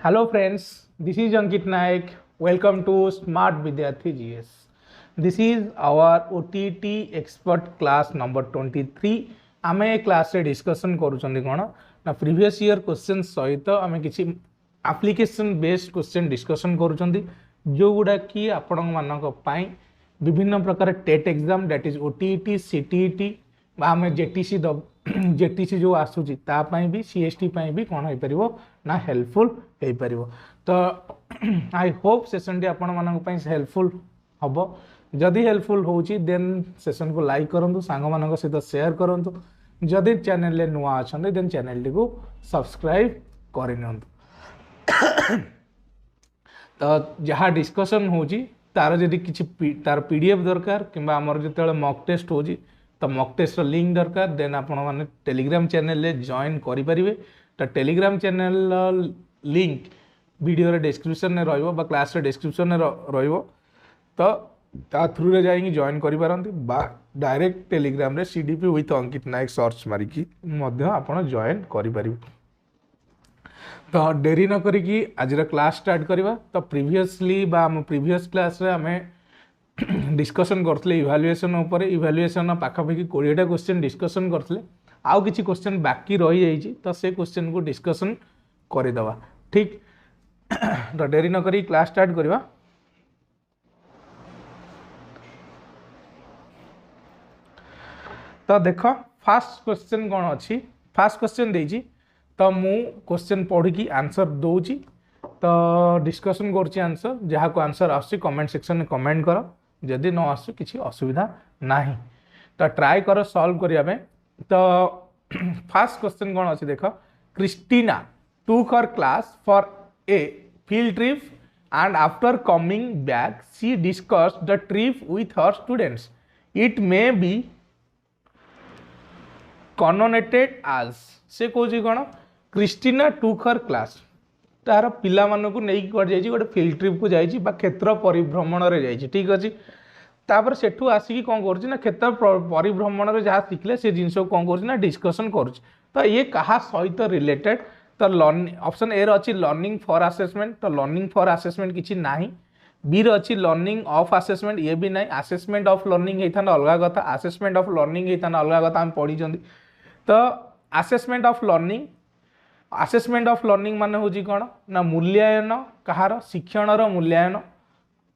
Hello friends, this is Ankit Naik. Welcome to Smart Vidyarthi GS. This is our OTT expert class number 23. आमे class रे discussion करूछंदी कोन ना previous year question सहित आमे किछि application based question discussion करूछंदी जो गुडा की आपण मानक पई विभिन्न प्रकार TET exam that is OTET CTET बा आमे जेटीसी जो आसुची ता पई भी सीएसटी पई भी कोन होई परिवो ना हेल्पफुल होई परिवो तो आई होप सेशन डी आपण मानक पई हेल्पफुल हबो जदि हेल्पफुल होची देन सेशन को लाइक करंतु सांग मानक सहित शेयर करंतु जदि चैनल ले नुआ अछंदे देन चैनल टी को सब्सक्राइब करिनंतु तो जहाँ डिस्कशन होची तार जदि किछि तार पीडीएफ दरकार किंबा हमर जतेले मॉक टेस्ट होची तो मॉक टेस्ट रो लिंक दरकार देन आपण माने टेलीग्राम चैनल ले जॉइन करि परिबे तो टेलीग्राम चैनल लिंक वीडियो रे डिस्क्रिप्शन में रहइबो बा क्लास रे डिस्क्रिप्शन में रहइबो तो ता थ्रू रे जाइंगी जॉइन करि पारंती बा डायरेक्ट टेलीग्राम रे CDP with Ankit Nayak search मारी की मध्य आपण जॉइन करि परिबे तो डेरी न करी आज क्लास स्टार्ट करवा तो प्रीवियसली बा हम प्रीवियस क्लास रे हमें डिस्कशन करथले इवैल्यूएशन ऊपर इवैल्यूएशन पाखापाखि 20टा क्वेश्चन डिस्कशन करथले आउ किछि क्वेश्चन बाकी रही जाइछि तो से क्वेश्चन को डिस्कशन करि दवा ठीक तो डेरी न करी क्लास स्टार्ट करवा तो देख फास्ट क्वेश्चन कौन अच्छी फास्ट क्वेश्चन देजी तो मु क्वेश्चन पढ़ी की आंसर दौची तो डिस्कशन करछि आंसर जहाँ को आंसर आसछि कमेंट सेक्शन में कमेंट कर जदि न आसु किछि असुविधा नाही तो ट्राई कर सॉल्व करिया में तो फास्ट क्वेश्चन कौन अच्छी देख Christina took her class for a field trip and after coming back she discussed the trip with her students. It may be connotated as से कौन कौन क्रिस्टीना टुक हर क्लास तार पिला मानक नहीं कौन गोटे फिल्ड ट्रिप को जाइए क्षेत्र परिभ्रमण रे जाइए ठीक अच्छे तापर सेठू आसिकी कौन कर क्षेत्र परिभ्रमण रे जहाँ शिखले से जिनस कौन कर डिस्कसन कर तो ये कहा सहित रिलेटेड तो लर्निंग ऑप्शन ए अच्छी लर्निंग फॉर असेसमेंट तो लर्निंग फॉर असेसमेंट किसी ना बी अच्छी लर्निंग ऑफ असेसमेंट ये भी ना असेसमेंट ऑफ लर्निंग होता अलग कथा असेसमेंट ऑफ लर्निंग होता अलग कथा आम पढ़ी तो असेसमेंट ऑफ लर्निंग मान हूँ कौन ना मूल्यांकन कहार शिक्षण मूल्यांकन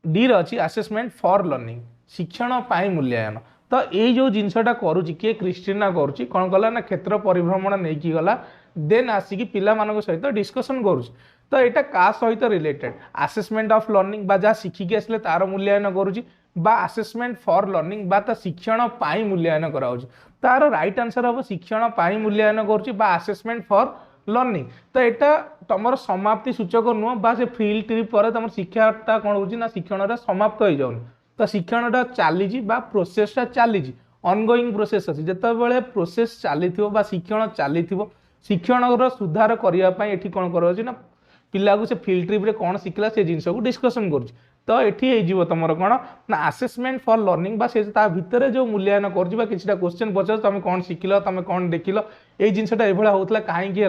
डी अच्छी असेसमेंट फॉर लर्निंग शिक्षण पाई मूल्यांकन तो ये जो जिनसटा करुच्ची किए क्रिस्टीना करुच्ची कौन कला ना क्षेत्र परिभ्रमण नहीं की गला देन आसिकी पिला मानक सहित डिस्कशन करुच्ची तो यहाँ क्या सहित रिलेटेड असेसमेंट ऑफ लर्निंग बा जहाँ शिखिकी आसले तार मूल्यांकन करुच्ची बा असेसमेंट फॉर लर्निंग बा ता शिक्षण पाई मूल्यांकन कराउची तार राइट आंसर हम शिक्षण पाई मूल्यांकन करुच्ची बा असेसमेंट फॉर लर्निंग तो यहाँ तुम समाप्ति सूचक नुह बा से फील्ड ट्रिप पर तुम शिक्षाटा कौन हो शिक्षण समाप्त हो जाऊनि तो शिक्षणटा चली प्रोसेसटा चली ऑनगोइंग प्रोसेस अच्छी जिते प्रोसेस चली शिक्षण चली शिक्षण सुधार करने ये कौन कर पिला को से फील्ड ट्रिप रे कौन शिखला से जिनस को डिस्कसन कर तो ये तुम कौन ना असेसमेंट फॉर लर्निंग बा से भितर जो मूल्यांकन कर किसी क्वेश्चन पचार तुम कौन शिखल तुम कौन देखिल ये जिनसा ये होता कहीं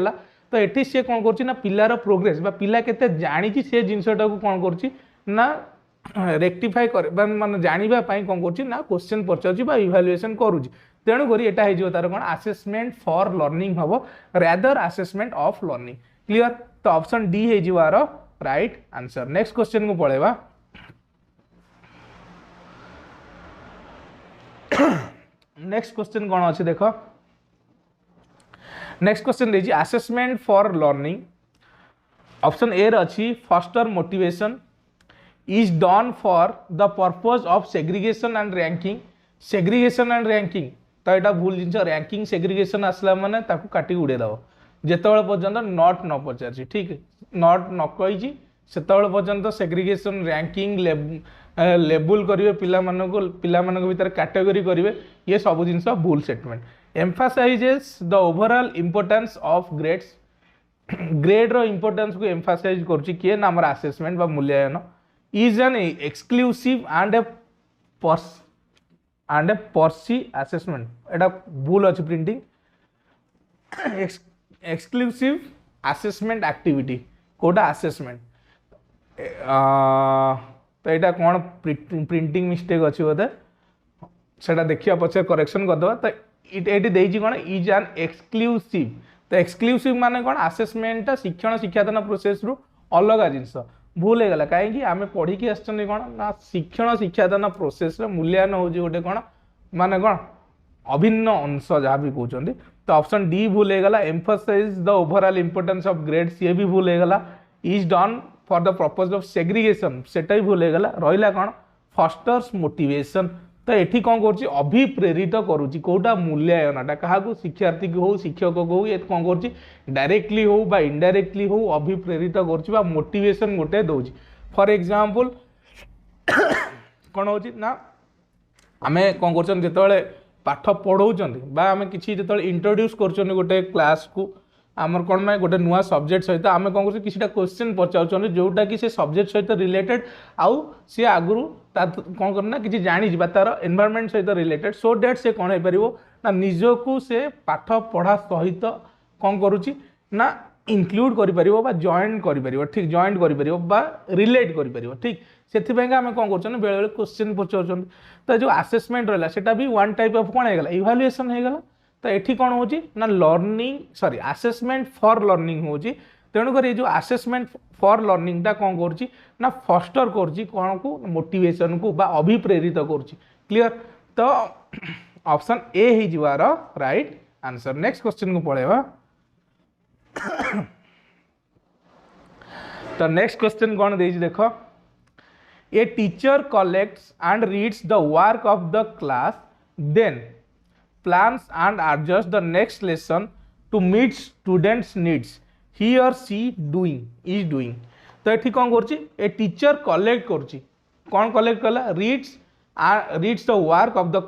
तो ये सी कौन कर पिलार प्रोग्रेस बा पिला केते जानी से जिनसटा को कौन कर रेक्टिफाई कर मान जानापी कौन कर क्वेश्चन पचार इवाल्युएसन करुच्ची तेणुक यहाँ तार कौन असेसमेंट फॉर लर्निंग हम rather assessment of learning clear तो ऑप्शन डी हो राइट आंसर नेक्स्ट क्वेश्चन को पढ़ेगा नेक्स्ट क्वेश्चन कौन अच्छे देख नेक्स्ट क्वेश्चन देखिए assessment for learning option A अच्छी foster motivation is done for the purpose of segregation and ranking तो यहाँ भूल जिन रैंकिंग सेग्रीगेशन आसला माने ताकू काटी उड़े दब जिते पर्यंत नट न पचार ठीक नट न कही से पर्यंत सेग्रीगेशन रैंकिंग लेबुल करेंगे पिला भीतर कैटेगरी करेंगे ये सब जिन भूल statement emphasizes the overall importance of grades grade रो इंपोर्टेंस को एम्फासाइज करुच्ची किए ना आमर असेसमेंट बा मूल्यांकन is an exclusive and a पर्सी असेसमेंट एटा भूल अच्छी प्रिंटिंग एक्सक्लूसिव असेसमेंट एक्टिविटी कोटा आसेसमेंट तो यहाँ कौन प्रिंटिंग मिस्टेक अच्छी बोधे से देखिए पचे करेक्शन करदे तो ये देती कौन इज एन एक्सक्लूसिव तो एक्सक्लूसिव माने कौन आसेसमेंट शिक्षण शिक्षादान प्रोसेस रु अलग जिनस भूल हो गला कहीं आम पढ़ी आसछन कौन ना शिक्षण शिक्षादान प्रोसेस मूल्यांकन हो गोटे कौन माने कौन अभिन्न अंश जहाँ भी कहते तो ऑप्शन डी भूल हो गला emphasize the overall importance of grade C भी भूल हो गला is done for the purpose of segregation सेटा भी भूल हो गला रहा कौन फस्टर्स मोटिवेशन तो ये कौन कर अभिप्रेरित करुच्ची कौटा मूल्यांकनटा क्या शिक्षार्थी को हो शिक्षक को हो ये कौन कर डायरेक्टली हो बा इनडायरेक्टली हो अभिप्रेरित कर मोटिवेशन गोटे दौर फॉर एग्जांपल कौन हो आम कौन कर पाठ पढ़ाऊँ आम कि इंट्रोड्यूस कर गोटे क्लास को आमर कौन ना गोटे नुआ सब्जेक्ट सहित आम कौन कर किसी क्वेश्चन पचार जोटा कि से सब्जेक्ट सहित रिलेटेड आउ सी आगु कौन करना कि जानी तार एनवायरनमेंट सहित रिलेटेड सो डेट से कौन हो पार ना निजकू से पाठ पढ़ा सहित कौन करुच्ची ना इनक्लूड कर जॉइन कर ठीक जॉइन कर रिलेट कर ठीक से आम कौन कर बेले बेले क्वेश्चन पचार तो जो आसेसमेंट रहा सेटा भी वन टाइप ऑफ कौन होगा इवाल्युएशन होगा तो ये कौन हो ना learning sorry assessment for learning हो तेणुक ये जो आसेसमेंट फॉर लर्निंगटा कौन कर ना फस्टर कर कौन को मोटिवेशन को बा अभिप्रेरित कर क्लियर तो ऑप्शन ए ही जीवार राइट आंसर नेक्स्ट क्वेश्चन को पढ़ेवा तो नेक्स्ट क्वेश्चन कौन दे देख a teacher collects and reads the work of the class then plans and adjust the next lesson to meet students needs he or she is doing तो ये कौन कर ए टीचर कलेक्ट कौन collect कला reads the work of the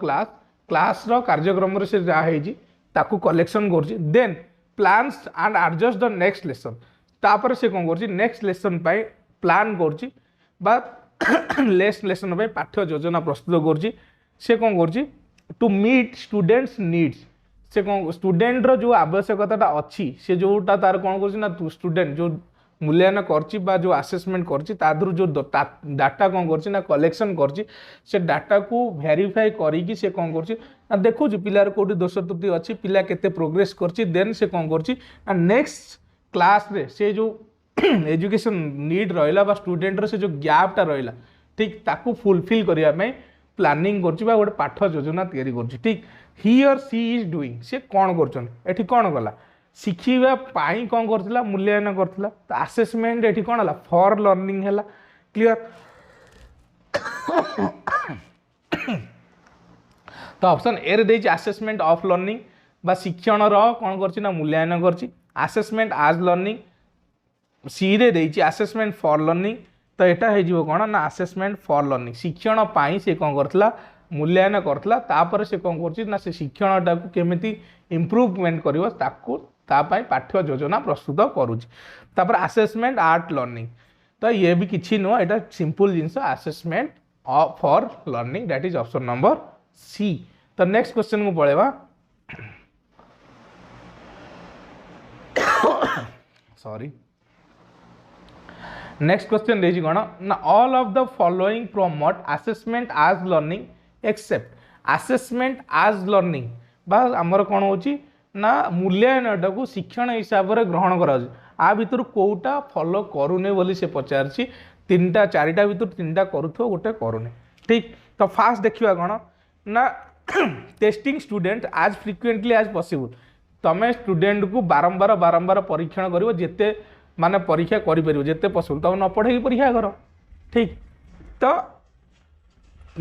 class रो कार्यक्रम से जहाँ ताकू कलेक्शन कर then plans and adjust the next lesson तापर से कौन कर नेक्स्ट लेसन प्लान कर लेसन पाठ्य योजना प्रस्तुत कर से कौन कर टू मीट स्टूडेंट्स नीड्स से कौन स्टूडेंट रो जो आवश्यकता अच्छी से जोटा तार कौन कर स्टूडेंट जो मूल्यांकन कर जो आसेसमेंट कर जो डाटा कौन कर कलेक्शन कर से डाटा को वेरीफाई करी से कौन कर देखो पिलार कोटी दोष त्रुटि अच्छी पिला केते प्रोग्रेस कर देन से कौन कर नेक्स्ट क्लास रे से जो एजुकेशन नीड रहा स्टूडेंट रो से जो गैपटा रहा ठीक ताकू फुलफिल करने प्लानिंग गोटे पाठ योजना तैयारी कर ठीक ही और सी इज डूइंग से कौन कर कौन गला शिखापी कौन कर मूल्यांकन करता तो आसेसमेंट ये कौन है फॉर लर्निंग है क्लियर तो ऑप्शन ए रे आसेसमेंट ऑफ लर्निंग बा शिक्षण कौन कर मूल्यांकन कर आसेसमेंट आज लर्निंग सी रे आसेसमेंट फॉर लर्निंग तो यहाँ हो कौन ना आसेसमेंट फॉर लर्निंग शिक्षण पाई से कौन करता मूल्यांकन करता तापर से कौन कर से शिक्षणटा को केमिति इम्प्रूवमेंट कर पाठ्य योजना प्रस्तुत करुँच आसेसमेंट आर्ट लर्निंग तो ये भी किसी नुह यहाँ सिंपल जिनस assessment for learning that is option number C तो नेक्स्ट क्वेश्चन को पढ़ेवा सॉरी नेक्स्ट क्वेश्चन रही कौन ना all of the following promote assessment आज लर्निंग एक्सेप्ट आसेसमेंट आज लर्निंग बा आमर कौन हो ना मूल्यांकन को शिक्षण हिसाब से ग्रहण करा भितर कोटा फॉलो करूने बोली से पचार तीनटा चारिटा भर तीनटा करुथो गोटे करूने ठीक तो फास्ट देखा कौन ना टेस्टिंग स्टूडेंट आज फ्रिक्वेंटली आज पॉसिबल तमें स्टूडेंट को बारंबार बारंबार परीक्षण कर जिते माने परीक्षा करें जिते पॉसिबल तब न पढ़े परीक्षा कर ठीक तो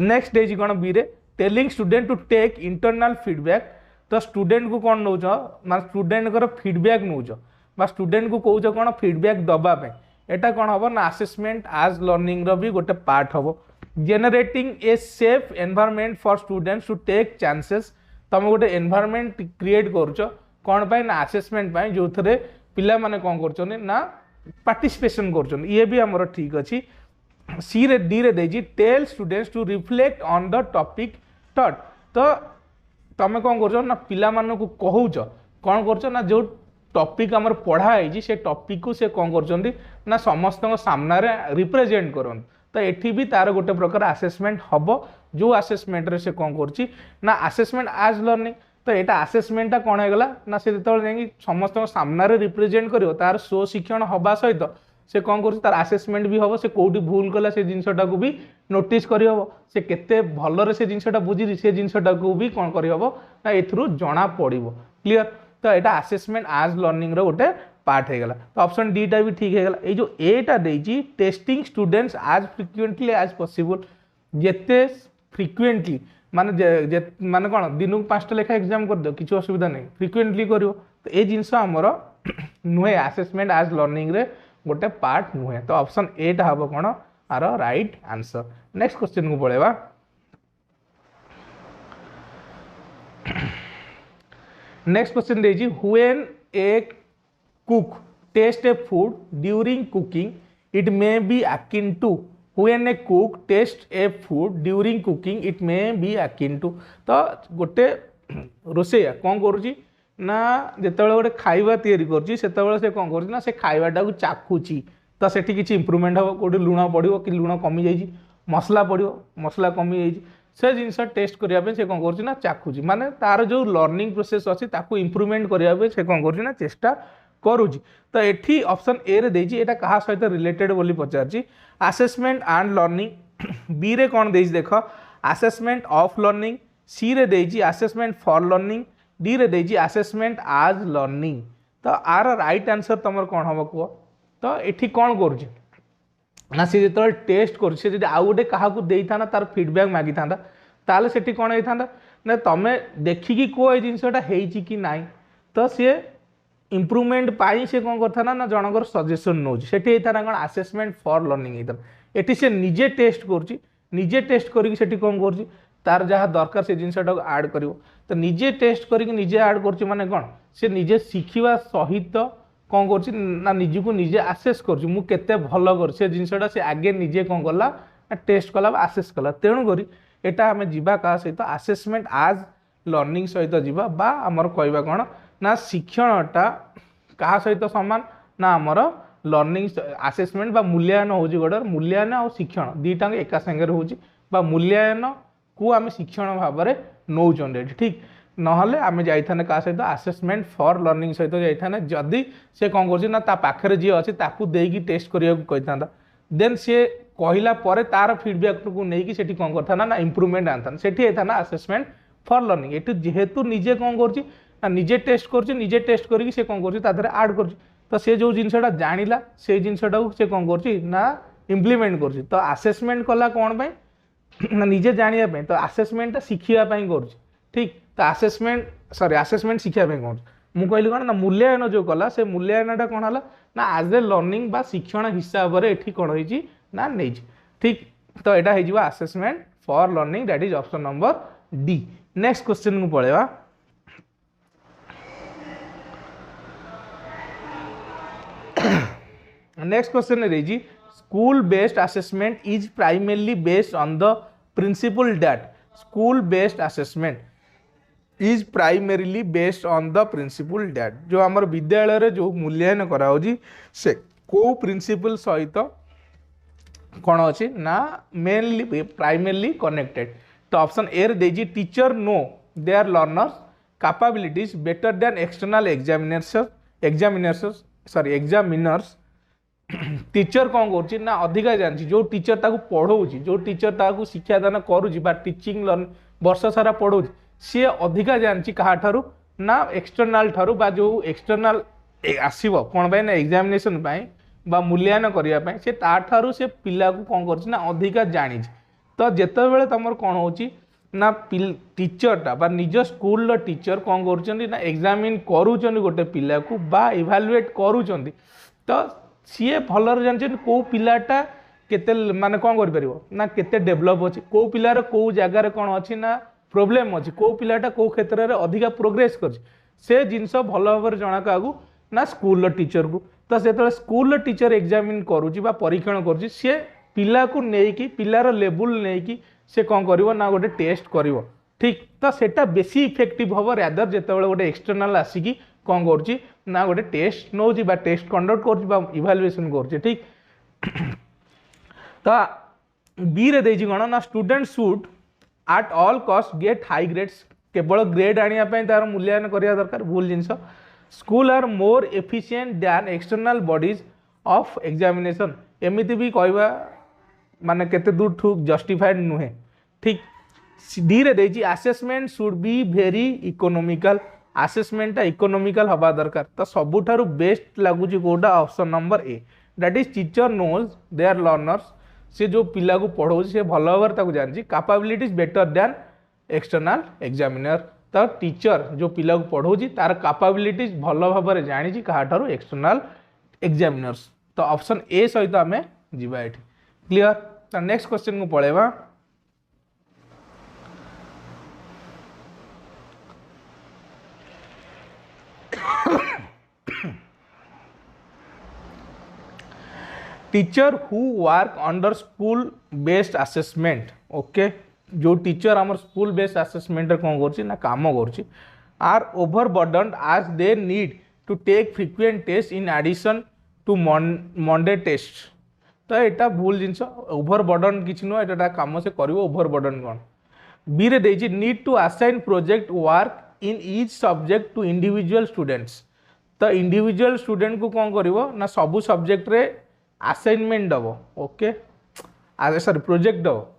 नेक्स्ट डे कौन बी रे telling student to take internal feedback तो स्टूडेंट को कौन नौ मैं स्टूडेंट को फीडबैक नौ स्टूडेंट को कौच कौन फीडबैक दवापे एटा कौन हम ना आसेसमेंट आज लर्निंग भी गोटे पार्ट हम generating a safe environment for students to take chances तुम गोटे एनवायरनमेंट क्रिएट कर कौन पाई ना आसेसमेंट जो थे पिला माने कौन कर ना पार्टिसिपेशन कर ये भी आमर ठीक अच्छी सी रे डी रे देजी tell students to reflect on the topic taught तो तुम कौन कर ना पिला मानक कहूच कौन कर ना जो टॉपिक आमर पढ़ाई से टॉपिक को से कौन कर ना समस्त सामना रिप्रेजेंट करन तो एठी भी तार गोटे प्रकार असेसमेंट हम जो असेसमेंट रे से कौन कर ना असेसमेंट आज लर्निंग तो यहाँ असेसमेंटा कौन होगा ना से जो समस्त सामना रिप्रेजेंट कर तार स्व शिक्षण हवा सहित से कौन कर तार असेसमेंट भी हम से कौटी भूल कला से जिनटा को भी नोटिस करहब से केते भलरे से जिनटा बुझी से जिनटा को भी कौन करहब ना एथरू जना पड़ो क्लीयर तो यहाँ असेसमेंट आज लर्निंग रो गोटे पार्ट हो गला तो ऑप्शन डी टा भी ठीक है ये जो एटा देजी टेस्टिंग स्टूडेंट्स आज फ्रिक्वेंटली आज पॉसिबल जेते फ्रिक्वेंटली माने माने कौन दिन को 5टा लेखा एग्जाम कर दो किसी असुविधा नहीं फ्रिक्वेंटली करियो तो ये जिनस आमर नुहे असेसमेंट आज लर्निंग रे गोटे पार्ट नुहे तो ऑप्शन ए टा हम कौन are right answer next question को पळेबा नेक्स्ट क्वेश्चन देजी when a cook test a food during cooking it may be akin to when a cook taste a food during cooking it may be akin to तो गोटे रोसैया कौन करुच्ची ना जिते गोटे खाଇବା तैयारी करुच्ची से कौन करुच्ची ना से खाइबाटा को चाखुची तो सेठी किसी इम्प्रूवमेंट हम कौटे लुण पड़ो कि लुण कमी जाइए मसला पड़ो मसला कमी जाइए से जिनस टेस्ट करने से कौन करुच्ची ना चाखुची माने तार जो लर्निंग प्रोसेस अच्छी ताकू इम्प्रूवमेंट करने से कौन करुच्ची ना चेष्टा करुच्ची तो ये ऑप्शन ए रे देजी एटा कहा सहित रिलेटेड बोली पचारची असेसमेंट एंड लर्निंग बी रे कौन देजी देख असेसमेंट ऑफ लर्निंग सी रे देजी असेसमेंट फॉर लर्निंग डी रे देजी असेसमेंट आज लर्निंग तो आर राइट आंसर तुम कौन हम कह तो ये कौन करुच्ची ना सी जो टेस्ट कर आउ गोटे क्या देता तार फीडबैक मागी था ताले सेठी कौन होता ना तुम देखिकी को ये जिनसा है कि ना तो सी इम्प्रूवमेंट पाई से कौन करता ना जनकर सजेशन नौ से कौन असेसमेंट फॉर लर्निंग होता ये से निजे टेस्ट कर निजे टेस्ट करी कौन कर तार जहाँ दरकार से जिनसा आड कर तो निजे टेस्ट करके निजे आड कर माने कौन से निजे शिखा सहित कौन कर ना निजी को निजे आसेस कर मुझे भल कर से जिनसा से आगे निजे कौन कला टेस्ट कला आसेस कला तेणुक यहाँ आम जा क्या सहित आसेसमेंट आज लर्निंग सहित जीवा बा आमर कहवा कौन ना शिक्षणटा क्या सहित सामान ना आमर लर्निंग आसेसमेंट बा मूल्यांकन हूँ गोटे मूल्यांकन और शिक्षण दीटा एका सागर हो मूल्यांकन को आम शिक्षण भाव में नौचे ठीक नहले आम जाइए क्या सहित आसेसमेंट फॉर लर्निंग सहित जाइए जदि से कौन कर पाखे जी अच्छे देकी टेस्ट करता देन सी कहला पर तार फीडबैक को लेकिन कौन करता ना इम्प्रूवमेंट आता से असेसमेंट फॉर लर्निंग ये जेहेतु निजे कौन कर निजे टेस्ट कर निजे टेस्ट करके से कौन कर आड कर तो से जो जिनसा जानिला से जिनसा से कौन कर इम्प्लीमेंट कर तो आसेसमेंट कला कौन पाई ना निजे जानापी तो आसेसमेंटा शिखापी कर ठीक तो आसेसमेंट सॉरी आसेसमेंट शिखापी कौन मुझे कहली कौन ना मूल्यांकन जो कला से मूल्यांकनटा कौन है ना आज ए लर्निंग बा शिक्षण हिसाब से ये कौन हो ना नहीं ठीक तो यहाँ हो assessment for learning that is option number D next question को पढ़ेगा नेक्स्ट क्वेश्चन रही school based assessment is primarily based on the principal that school based assessment is primarily based on the principal that जो आमर विद्यालय रे जो मूल्यांकन कराउजी से को प्रिंसिपल सहित कौन अच्छी ना मेनली प्राइमरली कनेक्टेड तो ऑप्शन ए देजी teacher know their learners capabilities better than external examiners teacher कौन कर ना अधिका जानची जो टीचर ताकू पढ़ाऊँगी जो टीचर ताकू शिक्षादान करुँची टीचिंग लर्न वर्ष सारा पढ़ाऊँगी सी अधिका जानची क्या ठारू ना एक्सटर्नाल ठारू बा जो एक्सटर्नाल आसब कौन पाई ना एग्जामिनेशन पाई बा मूल्यांकन करने से ताठारू से पिला को कौन कर ना अधिका जानी तो जिते बड़े तुम कौन हो ना टीचरटा बा निज स्कूल टीचर कौन कर एग्जामिन करूँ गोटे पिला को बा इभालुएट करूँ तो सी भलर जानते कौ पिलाटा केते माने कौन कर ना केते डेभलप अच्छी कौ पिलार कौ जगार कौन अच्छी ना प्रोब्लेम अच्छी कौ पिलाटा कौ क्षेत्र में अधिका प्रोग्रेस कर से जिनस भल भाव जना क्या ना स्कूल टीचर को तो से स्कूल टीचर एग्जामिन करुँची परीक्षण करुँची सी पिला को लेकिन पिलार लेवल नहीं से कौन कर ना गोटे टेस्ट कर ठीक तो सेटा बेसी इफेक्टिव हम रादर जिते गोटे एक्सटर्नाल आसिकी कौन करुच्ची ना गोटे टेस्ट नौ टेस्ट कंडक्ट कर इवालुएसन कर ठीक। तो बी रे देछि कोन ना student should at all cost get high grades केवल ग्रेड आनिया तार मूल्यांकन करिया दरकार भूल जिनस। School are more efficient than external bodies of examination एमिति भी कहवा माने केते दूर ठुक जस्टिफाइड नुहे ठीक। डी रे देछि assessment should be very economical assessment economical हवा दरकार। तो सबुठारु बेस्ट लगुची कोटा option number A that is teacher knows their learners से जो पिला को पढ़ाऊँ से भल भाव जानी capabilities better than external examiner. तो टीचर जो पिला को पढ़ाऊँ तार कैपेबिलिटीज भल भाव जानी क्या एक्सटर्नल एग्जामिनर्स। तो ऑप्शन ए सहित आम जीवा ये क्लियर। तो नेक्स्ट क्वेश्चन को पलैबा teacher who work under school based assessment okay जो टीचर आम स्कूल बेस्ड असेसमेंट कौन कर काम कर are overburdened as they need to take frequent test in addition to Monday test. तो यहाँ भूल जिनस ओवरबर्डन किसी नुह एटा काम से कर ओवरबर्डन कौन। बी रे देछि need to assign project work in each subject to individual students. तो इंडिविजुअल स्टूडेंट को कौन करिवो ना सबू सब्जेक्ट रे असाइनमेंट दब ओके सॉरी प्रोजेक्ट दब।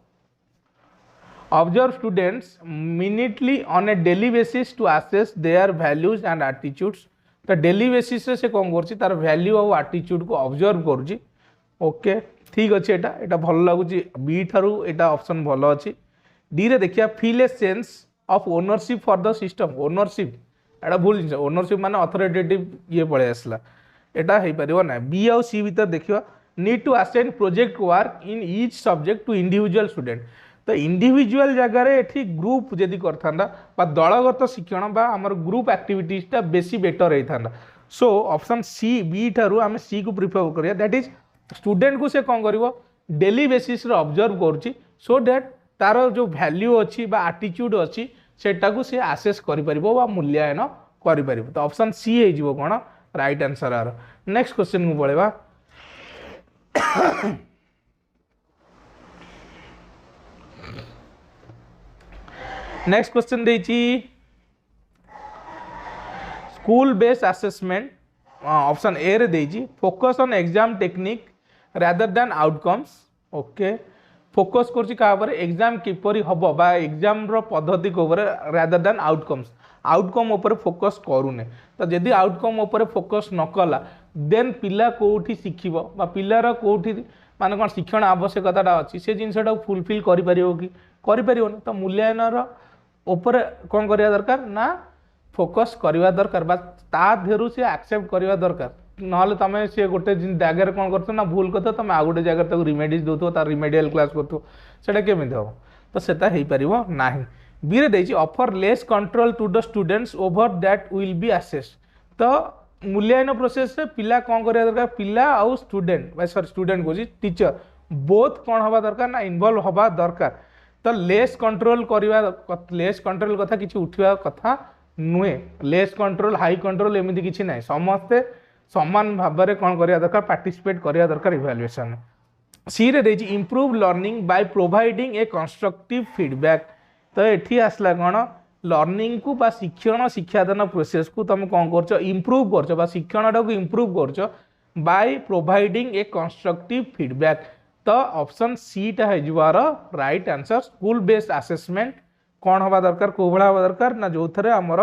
Observe students minutely on a daily basis to assess their values and attitudes. तो डेली बेसिस से कौन कर तार वैल्यू और एटीट्यूड को ऑब्जर्व करुच्ची ओके ठीक अच्छे एटा भल लगुच बी ठारू एटा ऑप्शन भल अच्छी। डी रे देखिया feel a sense of ownership for the system ownership एटा भूल जिन ओनरशिप माने अथॉरिटेटिव ये पळे आसला एटा हेई परिबो ना। बी आउ सी भीतर देखियो need to assign project work in each subject to individual student. तो इंडिविजुअल जगार ये ग्रुप जदि करता दलगत शिक्षण बा आमर ग्रुप एक्टिविटीजटा बेसी बेटर होता। सो ऑप्शन सी बी ठारू आम सी को प्रिफर करिया दैट इज स्टूडेंट को से कौन कर डेली बेसिस ऑब्जर्व करुच्ची सो दैट तार जो वैल्यू अच्छी बा एटीट्यूड अच्छी सेटा को से आसेस कर मूल्यांकन कर। तो ऑप्शन सी हो कौन राइट आंसर आर। नेक्स्ट क्वेश्चन को पलैबा नेक्स्ट क्वेश्चन देछि school based assessment option A रे देछि focus on exam technique rather than outcomes okay focus करछि का पर एग्जाम किपरि हबो बा एग्जाम रो पद्धति को ऊपर रादर दैन आउटकम्स आउटकम ऊपर फोकस करूने। तो जदि आउटकम ऊपर फोकस न कला देन पिला कोठी शिखिबो बा पिलार कोठी माने कोन शिक्षण आवश्यकताटा अछि से जिनसटा फुलफिल करि परिबो कि करि परिबोनी। तो मूल्यांकन ऊपर कौन करिया दरकार ना फोकस करिवा दरकार बा ता धेरु से एक्सेप्ट करिवा दरकार नहले तमे से गोटे जगह कौन करतो ना भूल करतो तमे आ गोटे जगह ताको रिमेडीज दोतो तार रिमेडियल क्लास करतो सेटा केमिति हो। तो सेटा हेई परिबो नाही। बी रे देछि offer less control to the students over that will be assessed. तो मूल्यांकन प्रोसेस से पिला कौन करिया दरकार पिला आउ स्टूडेंट बा सॉरी स्टूडेंट को टीचर बोथ कौन हवा दरकार ना इन्वॉल्व हवा दरकार। तो लेस कंट्रोल करवा लेस कंट्रोल कथा किछि उठिवा कथा नुहे लेस कंट्रोल हाई कंट्रोल एमती किछि नै समस्ते समान भाव में कौन करिया दरकार पार्टिसिपेट करिया दरकार इवैल्यूएशन। सी रे देछि improve learning by providing a constructive feedback. तो एठी आसला कौन लर्निंग को बा शिक्षण शिक्षादान प्रोसेस को तुम कौन कर इम्प्रूव कर बा शिक्षणटा को इम्प्रूव कर bye providing a constructive feedback. तो ऑप्शन सी टा है जुआर right answer school based assessment कौन हवा दरकार को भला हवा दरकार ना जो थरे हमर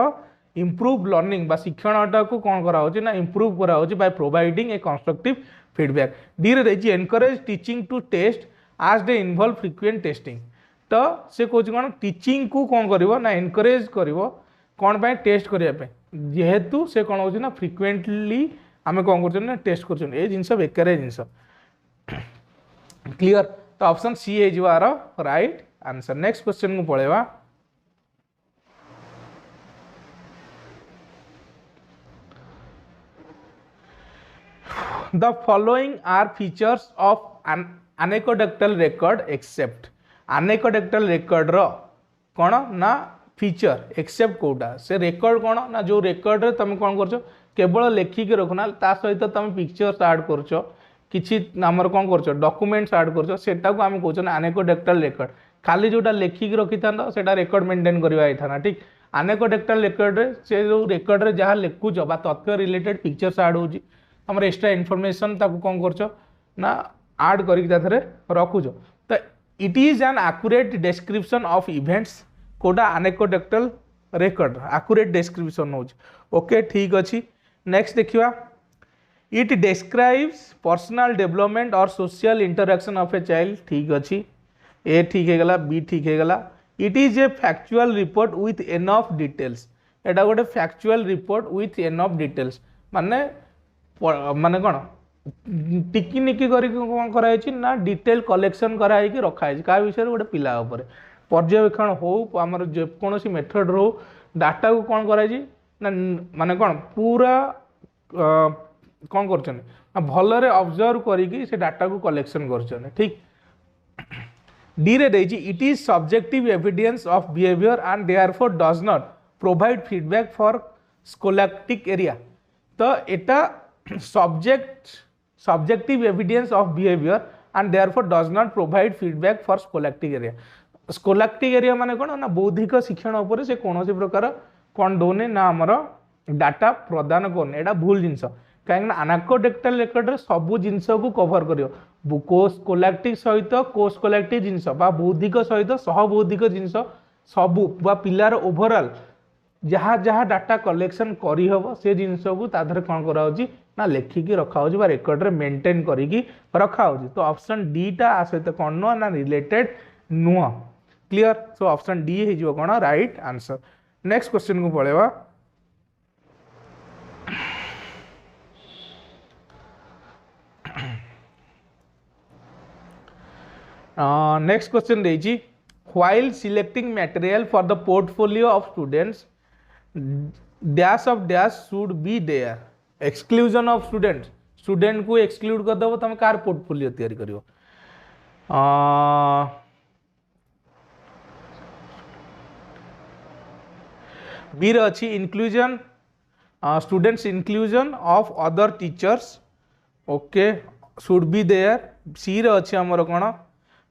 इम्प्रूव लर्निंग बा शिक्षणटा को कौन करा होची ना इम्प्रूव करा होची bye providing a constructive feedback. D रे देछि एनकरेज टीचिंग टू टेस्ट आज दे इन्वॉल्व फ्रिक्वेंट टेस्टिंग। तो से कहूँ कौन टीचिंग को कौन करिवो ना एनकरेज करिवो कौन पाए टेस्ट करिया पे जेहेतु से कौन होची ना फ्रिक्वेंटली आमे कौन करछन ना टेस्ट करछन ए जिंस बेकार जिंस क्लियर। तो ऑप्शन सी है जो are right answer. Next question को पलैबा the following are features of anecdotal record except. Anecdotal record रो कौन ना फीचर एक्सेप्ट कोटा से रेकर्ड कौन ना जो रेकर्ड रे तुम कौन कर केवल लेखिकी रखुना ता सहित तुम पिक्चर्स ऐड कर किसी आमर कौन कर डॉक्यूमेंट्स ऐड कर सेटा को आम कहते अनेकोडेक्टाल रेकर्ड खाली जोटा लेखिकी रखी था सेटा रेकर्ड मेंटेन करवा ठीक अनेकोडेक्टाल रेकर्ड रे से जो रेकर्ड रे जहाँ लिखुच बा तथ्य रिलेटेड पिक्चर्स ऐड होची आमर एक्स्ट्रा इनफॉरमेशन ताको कौन कर ना ऐड करके रखुच तो it is an accurate description of events कोटा अनेकोडेक्टाल रेकर्ड एक्यूरेट डिस्क्रिप्शन हो ओके ठीक अच्छी नेक्स्ट देखिए इट डिस्क्राइब्स पर्सनल डेवलपमेंट और social interaction of a child ठीक अच्छी ए ठीक है गला बी ठीक है गला it is a factual report with enough details एटा गोटे factual report with enough details माने माने कौन टिकिनिकी कौन कराई ना डिटेल कलेक्शन कराई रखाई क्या विषय गोटे पिला पर्यवेक्षण हो आमर जेकोसी मेथड रो डाटा को कौन कराई ना माने कौन पूरा कौन कर भलरे ऑब्जर्व करी से डाटा को कलेक्शन कर ठीक डी रे देजी it is subjective evidence of behaviour and therefore does not provide feedback for scholastic area तो एटा subjective evidence of behaviour and therefore does not provide feedback for scholastic area scholastic area माने कौन ना बौद्धिक शिक्षण उपर से कौन प्रकार कौन दौने ना आमर डाटा प्रदान करने एटा भूल जिनस कहीं अनेकोडेक्टाल रेकर्ड रे सबू जिनस को कवर कर स्कोलास्टिक सहित कोस्कोलास्टिक जिनस बौद्धिक सहित सहबौद्धिक जिनस सबू पिलार ओभरऑल जहाँ जहाँ डाटा कलेक्शन करहब से जिनस को तादर कौन कराऊँ ना लेखिकी रखा रेकर्ड रे मेंटेन करी रखा तो ऑप्शन डी टा सहित कौन नुह ना रिलेटेड नुह क्लियर सो ऑप्शन डी हो कौन राइट आंसर नेक्स्ट क्वेश्चन को पड़ेगा नेक्स्ट क्वेश्चन देजी while selecting material for the portfolio of students dash of dash should be there exclusion of student student को एक्सक्लूड कर दबो तुम कार पोर्टफोलियो तैयारी करियो बी रे अच्छी inclusion students inclusion of other teachers okay should be there C रे अच्छी आमर कौन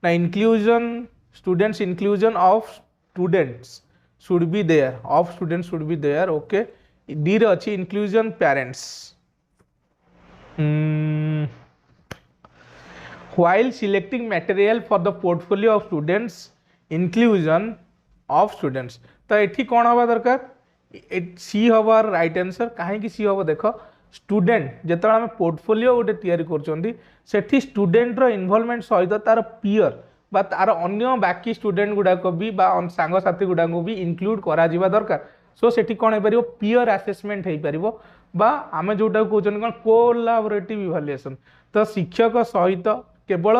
ना inclusion students inclusion of students should be there of students should be there okay D रे अच्छी inclusion parents while selecting material for the portfolio of students inclusion of students तो एठी कौन हवा दरकार सी हवा राइट आंसर कहीं सी हम देख स्टूडेंट जो आम पोर्टफोलियो गोटे तैयारी कर स्टूडेंट इनवॉल्वमेंट सहित तार पीयर बा तार अन्य बाकी स्टूडेंट गुड़ाक भी सांग साथी गुड़ाक भी इंक्लूड करा दरकार सो सेठी कौन हो पीयर आसेसमेंट हो पार बा आम जोटा कहते कौन कोलाबोरेटिव इभालुएसन तो शिक्षक सहित केवल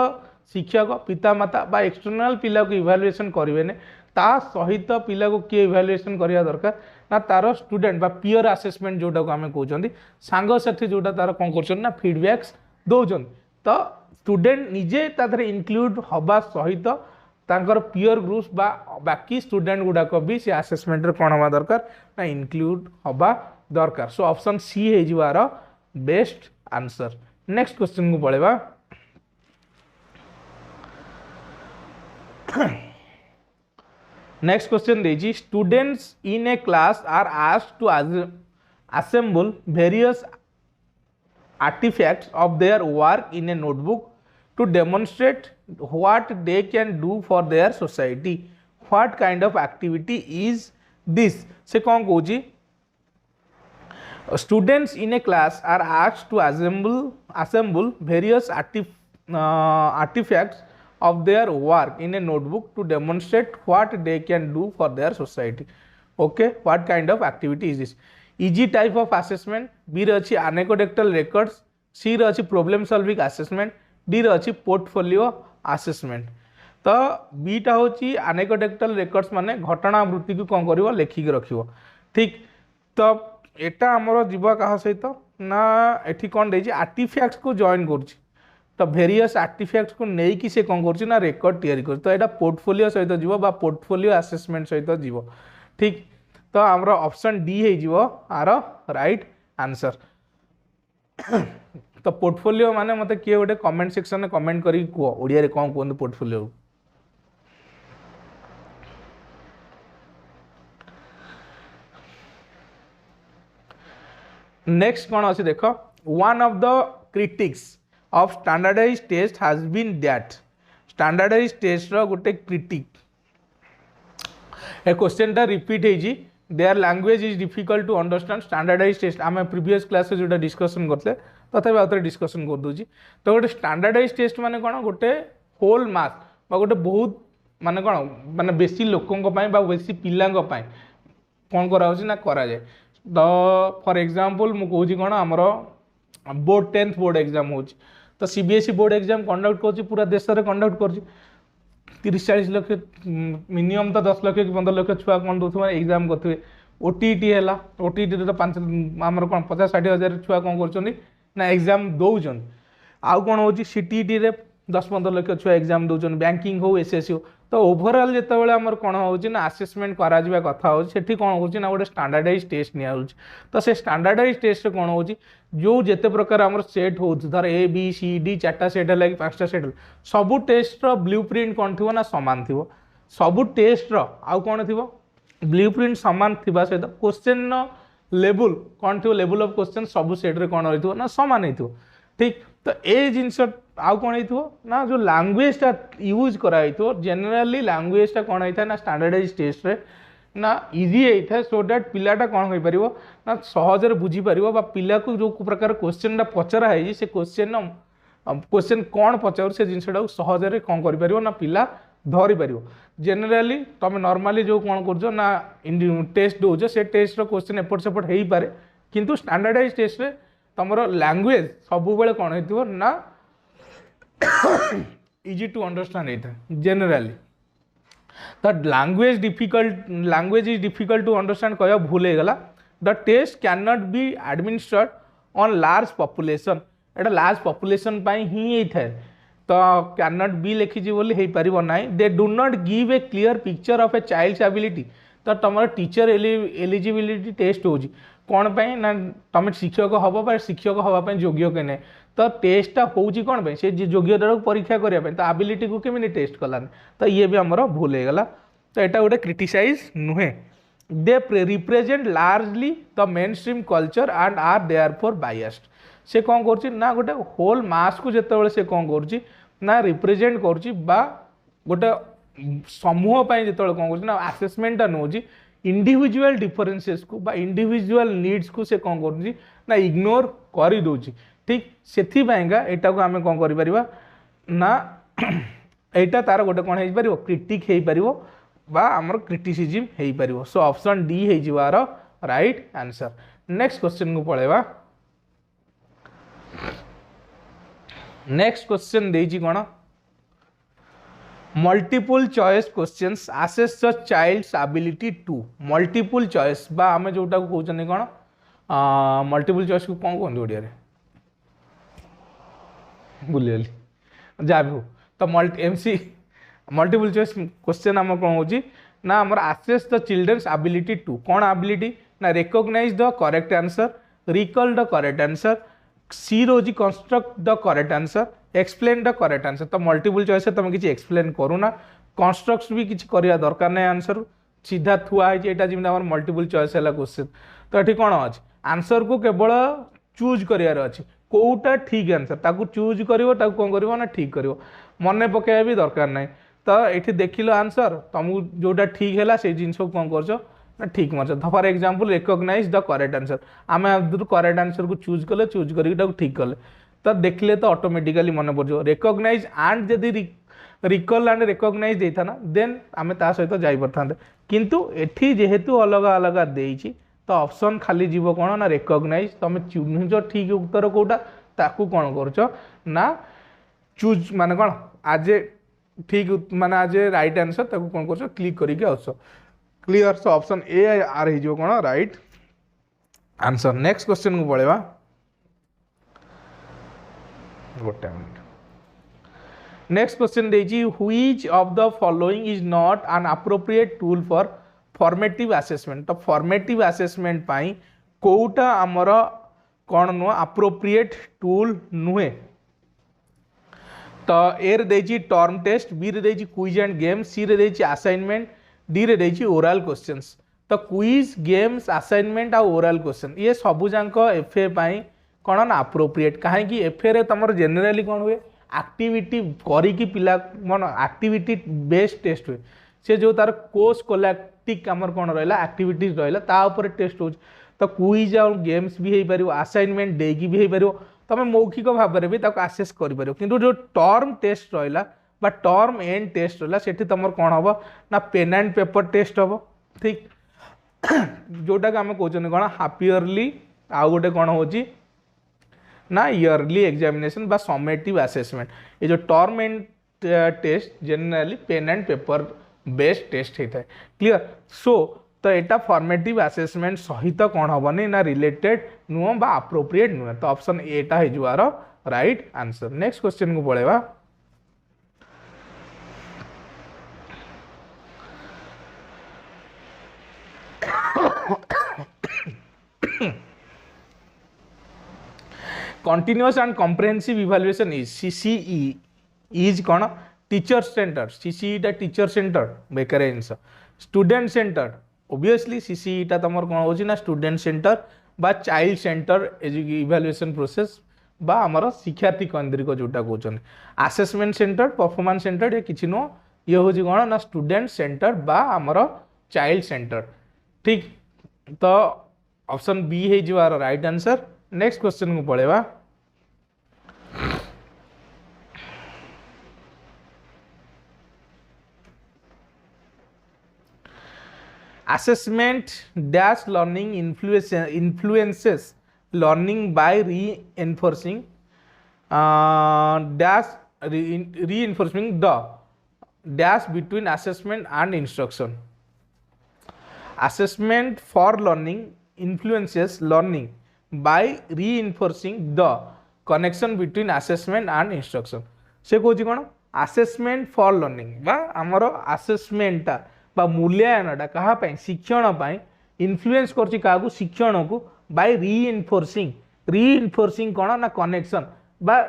शिक्षक पितामाता बा एक्सटर्नाल पिला को इभालुएसन करेंगे ता सहित पिला को किए इभालुएसन करवा दरकार ना तार स्टूडेंट बा पीयर आसेसमेंट जोटा को आम कहते सांग साथी जोटा तार कौन कर ना फीडबैक्स दौरान तो स्टूडेंट निजे तादर इनक्लूड हवा सहित तांकर पीयर ग्रुप्स बा बाकी स्टूडेंट गुड़ाक भी से आसेसमेंट कौन हवा दरकार ना इनक्लूड हवा दरकार सो ऑप्शन सी है बेस्ट आंसर नेक्स्ट क्वेश्चन को पड़ेगा नेक्स्ट क्वेश्चन देजी students in a class are asked to assemble various artifacts of their work in a notebook to demonstrate what they can do for their society. What kind of activity is this? से कौन कहूँ students in a class are asked to assemble various artifacts of their work in a notebook to demonstrate what they can do for their society. Okay, what kind of activity is this? Easy type of assessment, B रे अच्छी anecdotal records, C रे अच्छी problem solving assessment, D रे अच्छी portfolio assessment. तो B टा होची anecdotal records माने घटनावृत्ति को कौन करिवो लेखिक रखिवो ठीक तो एटा हमरो जीवा कहा सहित ना एठी कौन देछि आर्टिफैक्ट्स को जॉइन करछि तो वेरियस आर्टिफैक्ट्स को नहीं कि से कौन करछि ना रेकॉर्ड तैयारी कर तो एटा पोर्टफोलियो सहित जीवो बा पोर्टफोलियो असेसमेंट सहित जीवो ठीक तो आमर ऑप्शन डी हो आर राइट आंसर। तो पोर्टफोलियो माने मते किए गोटे कमेंट सेक्शन में कमेंट करी कह ओडिया रे कौन कहते पोर्टफोलियो। नेक्स्ट कौन अच्छे देख one of the critics of standardized test has been that standardized test रो गोटे क्रिटिक ए क्वेश्चन टा रिपीट होइजी their language is difficult to understand standardized test आम प्रीवियस क्लास रे जोटा डिस्कशन करते तथापि आउे डिस्कशन कर दूची। तो गोटे स्टैंडर्डाइज्ड टेस्ट माने कौन गोटे होल मार्क्स बा गोटे बहुत माने कौन माने बेसी लोकों बेसी पिला कौन करा ना करा जाए। तो फॉर एग्जांपल मु कहूँ कौन आमर बोर्ड 10th बोर्ड एग्जाम हो तो सीबीएसई बोर्ड एग्जाम कंडक्ट कर पूरा देश में कंडक्ट कर 30-40 लक्ष मिनिमम तो 10 लक्ष कि 15 लक्ष छुआ कौन दौर एग्जाम करेंगे। ओटीटी है ओटीटी तो 5 आमर कौन 50-60 हजार छुआ कौन कर ना एग्जाम दौरान आउ कौन हो सीटीटी रे 10-15 लक्ष छुआ एग्जाम दौरान बैंकिंग हो एसएससी हो। तो ओवरऑल जिते आमर कौन हो आसेसमेंट करा कथा हो कौन हो गोटे स्टैंडर्डाइज्ड टेस्ट निया तो से स्टैंडर्डाइज्ड टेस्ट कौन हो जो जिते प्रकार आमर सेट हो धर ए बी सी डी 4टा सेट है कि 5टा सेट सबू टेस्ट ब्लू प्रिंट कौन थी ना सामान थी सबू टेस्ट आउ कौन थी ब्लू प्रिंट सामान थी सहित क्वेश्चन लेवल कौन थी लेवल ऑफ क्वेश्चन सबू सेट रे कौन रही ना सामान हो ठीक। तो ये जिनस आउ कौन हो ना जो लैंग्वेज यूज कराई जेनेराली लैंग्वेज कौन होता है ना स्टैंडर्डाइज्ड टेस्ट रे ना इजी होता है सो दैट पिलाटा कौन हो पार ना सहजरे बुझीपर पिला को जो प्रकार क्वेश्चन पचरा है से क्वेश्चन कौन पचार से जिनटा सहजरे कौन कर ना पिला धरी पार। जेनेराली तुम नॉर्मली जो कौन कर ना टेस्ट दौच से टेस्ट क्वेश्चन एपट सेपट हो पारे किंतु स्टैंडर्डाइज्ड टेस्ट रे तुम लैंग्वेज सब बेले कौन हो ना इजी टू अंडरस्टैंड होता है जेनेराली। तो language is difficult to understand कह भूल गला। The test can not be administered on large population एटा लार्ज पॉपुलेशन ही होता है तो कैन नॉट बी लिखी हो पार ना they do not give a clear picture of a child's ability. तो तुम टीचर एलिजिबिलिटी टेस्ट हो कौन पाई ना तुम शिक्षक हम शिक्षक हाँपाई योग्य के नहीं तो टेस्टा हो कौन पाई से योग्यता परीक्षा करने तो एबिलिटी को केमी टेस्ट कलानी तो ये भी आमर भूल हो गला। तो यहाँ गोटे क्रिटिसाइज नुहे they represent largely the main stream culture and are therefore biased से कौन कर ना गोटे होल मास को जिते से कौन कर ना रिप्रेजेंट कर गोटे समूह जिते कौन कर आसेसमेंटा नौ इंडिविजुअल डिफरेंसेस को बा इंडिविजुअल नीड्स को से कौन कर ना इग्नोर कर दौर ठीक से यहाँ को आम कौन कर ना यहाँ तार गोटे कौन हो पार क्रिटिक हो पार बा आमर क्रिटिसिज्म हो पार। सो ऑप्शन डी हो राइट आंसर। नेक्स्ट क्वेश्चन को पलैबा। नेक्स्ट क्वेश्चन देजी कौन multiple choice questions assess the child's ability to multiple choice बा आम जोटा कहते कौन मल्टीपल चॉइस को कौन कहते ओडिया भूलीगली जहाँ भी हो तो एमसी मल्टीपल चॉइस क्वेश्चन आम कौन हो ना आमर assess the children's ability to कौन एबिलिटी ना recognise the correct answer recall the correct answer C रोज construct the correct answer explain the correct answer. तो मल्टीपल चॉइस तुम किसी एक्सप्लेन करूना कंस्ट्रक्ट भी किसी करवा दरकार नहीं आंसर सीधा थुआ है जमी मल्टीपल चॉइस है क्वेश्चन। तो ये कौन अच्छे आंसर को केवल चूज करार अच्छे कौटा ठीक आंसर ताकू चूज कर कौन कर ना ठीक कर मन पकड़ा भी दरकार नहीं। तो ये देख लो आंसर तुमको जोटा ठीक है से जिन कौन कर ना ठीक मार्च for example recognize the correct answer आम करेक्ट आंसर को चूज कले चूज कर ठीक कले तो देखले तो ऑटोमेटिकली मन पड़ रिकॉग्नाइज एंड जदि रिकॉल एंड रिकॉग्नाइज देता ना देन आम ता सहित जाई परथा किंतु एठी जेहेतु अलग अलग देइछि तो ऑप्शन खाली जीव कौन ना रिकॉग्नाइज तुम चुनुच ठीक उत्तर कौटा ताकू कौन कर ना चूज माने कौन आज ठीक माने आज राइट आंसर ताकू कौन कर क्लिक करके आस clear. So option A are हो कौन राइट आंसर। नेक्स्ट क्वेश्चन को पलैबा गोटे मिनट। नेक्स्ट क्वेश्चन देजी which of the following is not an appropriate tool for formative assessment तो फॉर्मेटिव असेसमेंट पाई कोउटा आमर कौन नुह अप्रोप्रिएट टूल नुहे तो ए रे देछि टर्म टेस्ट बी रे देछि क्विज एंड गेम्स सी रे देछि असाइनमेंट डी रे देछि ओरल क्वेश्चंस तो क्विज गेम्स असाइनमेंट आ ओरल क्वेश्चन ये सबू जाक एफए पाई कौन ना अप्रोप्रिएट कहीं एफए रे तुम जेनेराली कौन हुए एक्टिविटी करी पिला मन एक्टिविटी बेस्ड टेस्ट हुए से जो तार कोर्स कोलैक्टिक आमर कौन रहा एक्टिविटीज रहा टेस्ट हो तो क्विज आ गेम्स भी हो पार असाइनमेंट डेकी भी हो पार तुम मौखिक भाव में भी आसेस कर किंतु जो टर्म टेस्ट रहा टर्म एंड टेस्ट रहा से तुम कौन हम ना पेन एंड पेपर टेस्ट हम ठीक जोटा कि आम कहते कौन हाफ इयरली आउ गोटे कौन हो ना इयरली एग्जामिनेशन बा समेटिव असेसमेंट ये जो term end test generally pen and paper based test होता है क्लियर सो तो यहाँ फॉर्मेटिव असेसमेंट सहित कौन हेनी ना रिलेटेड नुह बा अप्रोप्रिएट नुह तो ऑप्शन एटा हो राइट आंसर नेक्स्ट क्वेश्चन को पढ़ेगा continuous and comprehensive evaluation is CCE is कौन टीचर सेंटर सीसीई टा टीचर सेंटर बेकार जिनस स्टूडेंट सेंटर ओबियसली सीसीई टा तुम कौन हो ना स्टूडेंट सेंटर बा चाइल्ड सेंटर इवैल्यूएशन प्रोसेस बा आमर शिक्षार्थी केन्द्रिक जोटा कहते असेसमेंट सेंटर परफॉर्मेंस सेंटर ये किसी नुह ये हूँ कौन ना स्टूडेंट सेंटर बा आमर चाइल्ड सेंटर ठीक तो ऑप्शन बी हो राइट आंसर नेक्स्ट क्वेश्चन को पढ़ेगा assessment dash learning influences learning by reinforcing dash reinforcing the dash between assessment and instruction assessment for learning influences learning by reinforcing the connection between assessment and instruction से कहूँ कौन assessment for learning बा आमर assessment टा बा मूल्यांकन टा कहाँ शिक्षण पाई इन्फ्लुएंस करछि काहू शिक्षण को by reinforcing कौन ना कनेक्शन बा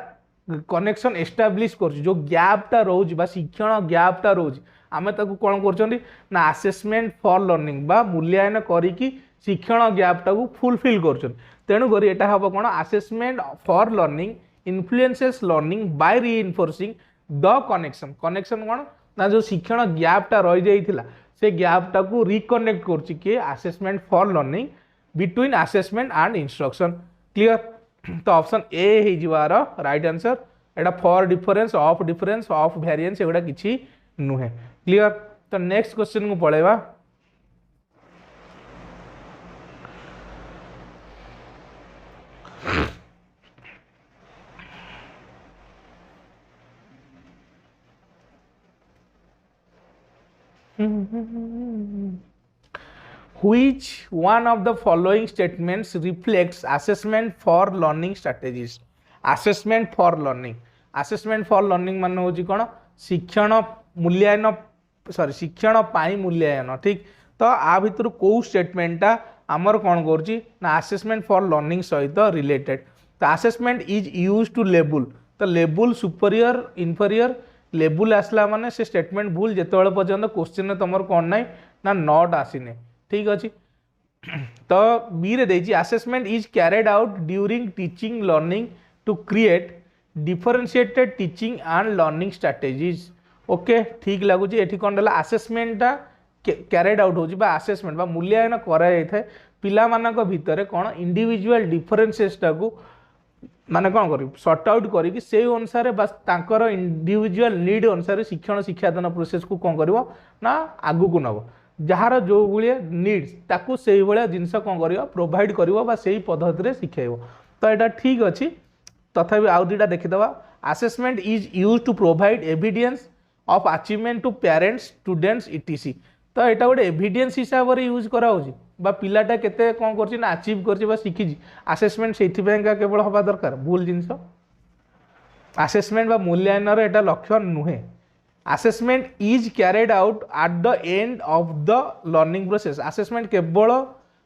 कनेक्शन एस्टाब्लिश करछि जो गैप टा रोज बा शिक्षण गैप टा रोज आमे ताकू कौन कर ना असेसमेंट फॉर लर्निंग बा मूल्यांकन करी शिक्षण गैप टाकू फुलफिल कर तेणु करी एटा हम कौन assessment for learning influences learning by reinforcing the connection connection कौन ना जो शिक्षण गैप टा रही जाइथिला से गैप टाकू रिकनेक्ट करछि के assessment for learning between assessment and instruction clear तो ऑप्शन ए हो right answer Etah for difference of variance एगुड़ा किछि नुहे क्लियर तो नेक्स्ट क्वेश्चन को पढ़ेगा Which one of the following statements reflects assessment for learning strategies? Assessment for learning मान हूँ कौन शिक्षण मूल्यांकन सॉरी शिक्षण पाई मूल्यांकन ठीक तो आ भितर कौ स्टेटमेंटा आमर कौन करुच्ची ना असेसमेंट फॉर लर्निंग सहित रिलेटेड तो असेसमेंट इज यूज टू लेबुल तो लेबुल सुपरियर इनफेरियर लेबुल आसला माने से स्टेटमेंट भूल जिते पर्यंत क्वेश्चन तुम कौन ना ना नॉट आसीने ठीक अच्छे तो बी रे देछि assessment is carried out during teaching learning to create differentiated teaching and learning strategies okay ठीक लगुच ये कौन रहा असेसमेंटा कैरिड आउट हो असेसमेंट मूल्यांकन कराई पिला मानक भितर कौन इंडिविजुअल डिफरेंसेस टाकू माने कौन कर सॉर्ट आउट करके से अनुसार बस तांकर इंडिविजुअल नीड अनुसार शिक्षण शिक्षादान प्रोसेस को कौन कर ना आगू को नब जार जो भाया नीड्स ताकू से भाया जिनस कौन कर प्रोवाइड कर से पद्धति शिखेब तो यहाँ ठीक अच्छी तथापि आउ दुटा देखीदे assessment is used to provide evidence of achievement to parents students etc तो यहाँ गोटे एविडेंस हिसाब से यूज कराऊँगी पिलाटा केते कौन कर अचीव कर शिखी असेसमेंट से केवल हवा दरकार भूल जिनस असेसमेंट मूल्यांकन यहाँ लक्ष्य नुहे assessment is carried out at the end of the learning process. Assessment केवल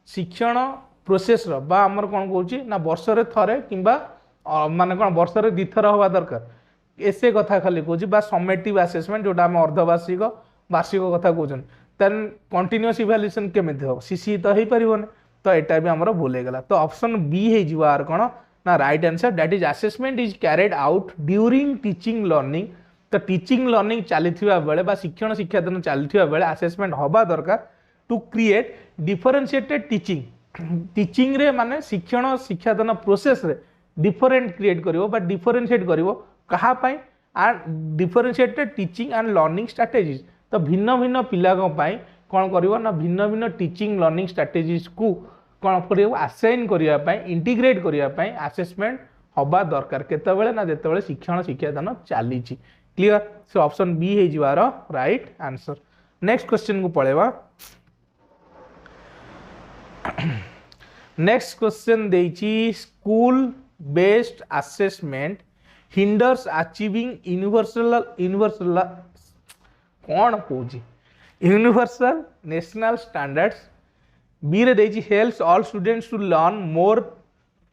शिक्षण प्रोसेस बा आमर कौन कौची ना वर्षरे थरे किंबा माने कौन वर्षरे दिथर हवा दरकार ऐसे कथा खाली कौची बा समेटिव आसेसमेंट जोटा हम अर्धवार्षिक वार्षिक कथा कहउछन देन कंटीन्यूअस इवैल्यूएशन केमिति हो सीसी तो हे परिबोन तो एटा भी हमर भूल हे गला। तो ऑप्शन बी हे जिवार कोन ना right answer that is assessment is carried out during teaching learning. तो टीचिंग लर्निंग चलीथिबा बेले बा शिक्षण शिक्षादान चलीथिबा बेले असेसमेंट होबा दरकार to create differentiated teaching. Teaching रे माने शिक्षण शिक्षादान प्रोसेस रे डिफरेंट क्रिएट करिवो बा डिफरेंशिएट करिवो कहा पई and differentiated teaching and learning strategies. तो भिन्न भिन्न पिला पई कौन करिवो ना भिन्न भिन्न टीचिंग लर्निंग स्ट्रेटजीज को कौन करिवो असाइन करिया पई इंटीग्रेट करिया पई असेसमेंट होबा दरकार केतेबेले ना जेतेबेले शिक्षण शिक्षादान चलीची। क्लियर। सो ऑप्शन बी हे जिवार राइट आंसर। नेक्स्ट क्वेश्चन को पळेवा। नेक्स्ट क्वेश्चन देइची school based assessment hinders achieving universal कौन कहूँ यूनिवर्सल नेशनल स्टैंडर्ड्स। बी रे देइची helps all students to learn more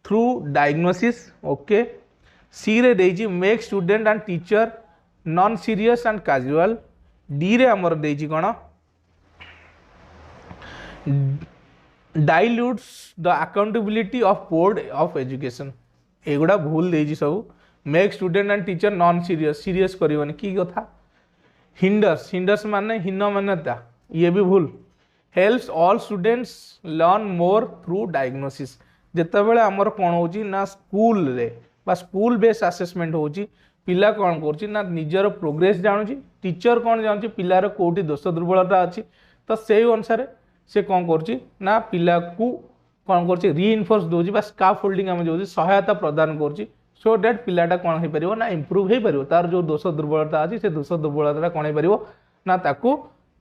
through diagnosis. Okay. C रे देइची make student and teacher non serious and casual. D रे हमर देइची कोन dilutes the accountability of board of education. एगुड़ा भूल देइची सब। Make student and teacher non serious serious करबनी की कथा। हिंडर्स हिंडर्स माने हीन मान्यता ये भी भूल। Helps all students learn more through diagnosis. जेतेबेले हमर कोन होची ना स्कूल रे बा स्कूल बेस्ड असेसमेंट होची पिला कौन कर ना निजर प्रोग्रेस जानूची टीचर कौन जानूची पिलार कोटी दोष दुर्बलता अच्छी तो से अनुसार से कौन कर ना पिला को कौन कर रीइनफोर्स दूसरी बा स्काफ फोल्डिंग आम जो सहायता प्रदान कर सो डेट पिलाटा कौन हो पार ना इम्प्रूव हो पार तार जो दोष दुर्बलता अच्छी से दोष दुर्बलता कौन हो ना ताकू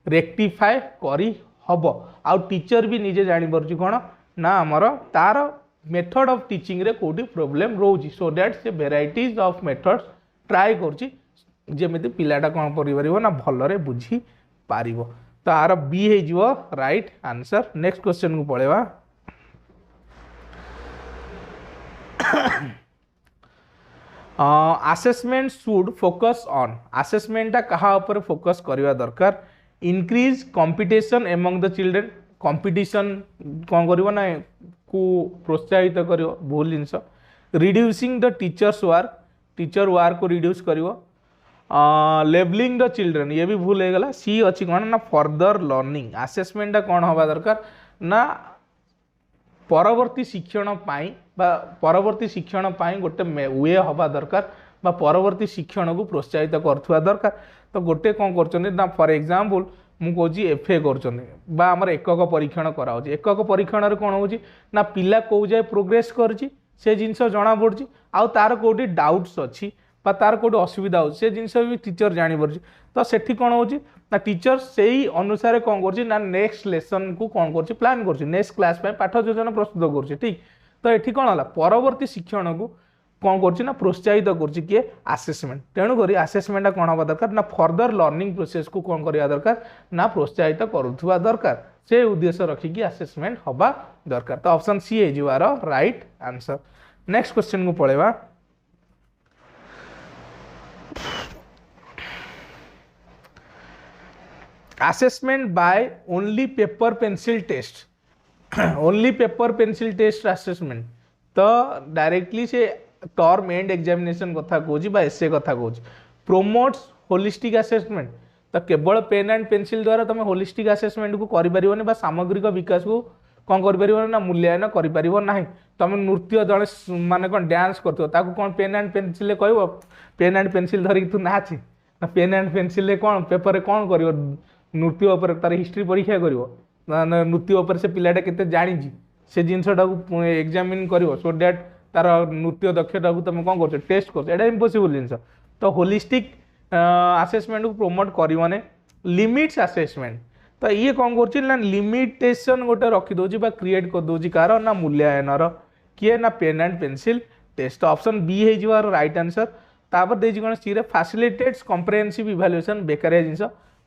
रेक्टिफाए करी हब आउ टीचर भी निजे जानी पारुची कौन ना आमर तार मेथड ऑफ टीचिंग रे कोटी प्रॉब्लम रोची सो डेट से वेराइटीज ऑफ मेथड्स ट्राए करमी पिलाटा कौन कर ना भलरे बुझी पार। तो आर बी हो राइट आंसर। नेक्स्ट क्वेश्चन को पळेवा। असेसमेंट शुड फोकस ऑन असेसमेंटा कहा ऊपर फोकस करवा दरकार increase competition among the children. Competition कौन कर ना को प्रोत्साहित कर भूल जिनस। Reducing the teachers work teacher work को रिड्यूस कर। लेवलिंग द चिल्ड्रेन ये भी भूल हो गला। सी अच्छी कौन ना फर्दर लर्निंग असेसमेंटा कौन हवा दरकार ना परवर्ती शिक्षण पाई बा परवर्ती शिक्षण पाई गोटे वे हवा दरकार बा परवर्ती शिक्षण को प्रोत्साहित करथुवा दरकार। तो गोटे कौन करछन ना फॉर एग्जांपल मु कहूँ एफए कर एकक परीक्षण करा एकक परीक्षण रे कौन हो ना पिला कौ जाए प्रोग्रेस करछि से जिनस जना पड़ी आउ तार कोटी डाउट्स अच्छी बा तार कोटी असुविधा हो से जिनस भी टीचर जानी पारछि। तो सेठी कौन हो ना टीचर से ही अनुसार कौन कर नेक्स्ट लेसन को कौन कर प्लान कर नेक्स्ट क्लास पाठ योजना प्रस्तुत कर ठीक। तो ये कौन है परवर्ती शिक्षण को कौन कर प्रोत्साहित कर किए आसेसमेंट तेणुक आसेसमेंटा कौन हवा दरकार ना फर्दर लर्निंग प्रोसेस को कौन करवा दरकार ना प्रोत्साहित करुवा दरकार से उद्देश्य रखिकी आसेसमेंट हवा दरकार। तो ऑप्शन सी है जिवार राइट आंसर। नेक्स्ट क्वेश्चन को पळेवा। Assessment by only paper pencil test only paper pencil test assessment तो डायरेक्टली से टर्म एंड एग्जामिनेशन कथा कहूँ एसे कथा कहूँ प्रोमोट्स होलिस्टिक असेसमेंट। तो केवल पेन एंड पेंसिल द्वारा तुम होलिस्टिक असेसमेंट को करें बा सामग्रिक विकास को कौन कर ना मूल्यांकन कर तुम नृत्य जड़े माने कौन डांस कर कौन पेन एंड पेंसिल कह पेन एंड पेंसिल धरिक तू नाच ना पेन एंड पेंसिल कौन पेपर कौन कर नृत्य उपर तार हिस्ट्री परीक्षा कर नृत्य उपर से पिलाटा केते जानी से जिनसटा को एग्जामिन कर सो दैट तार नृत्य दक्षता को तुम कौन कर टेस्ट कर इम्पॉसिबल जिनस। तो होलिस्टिक असेसमेंट को प्रोमोट कर लिमिट्स असेसमेंट। तो ये कौन कर लिमिटेशन गोटे रखीदे क्रिएट कर दूसरी कार ना मूल्यांकन किए ना pen and pencil test. Option B है राइट आंसर तापर देछि कोन सी रे फैसिलिटेट्स कॉम्प्रिहेंसिव इवैल्यूएशन बेकारिया जिंस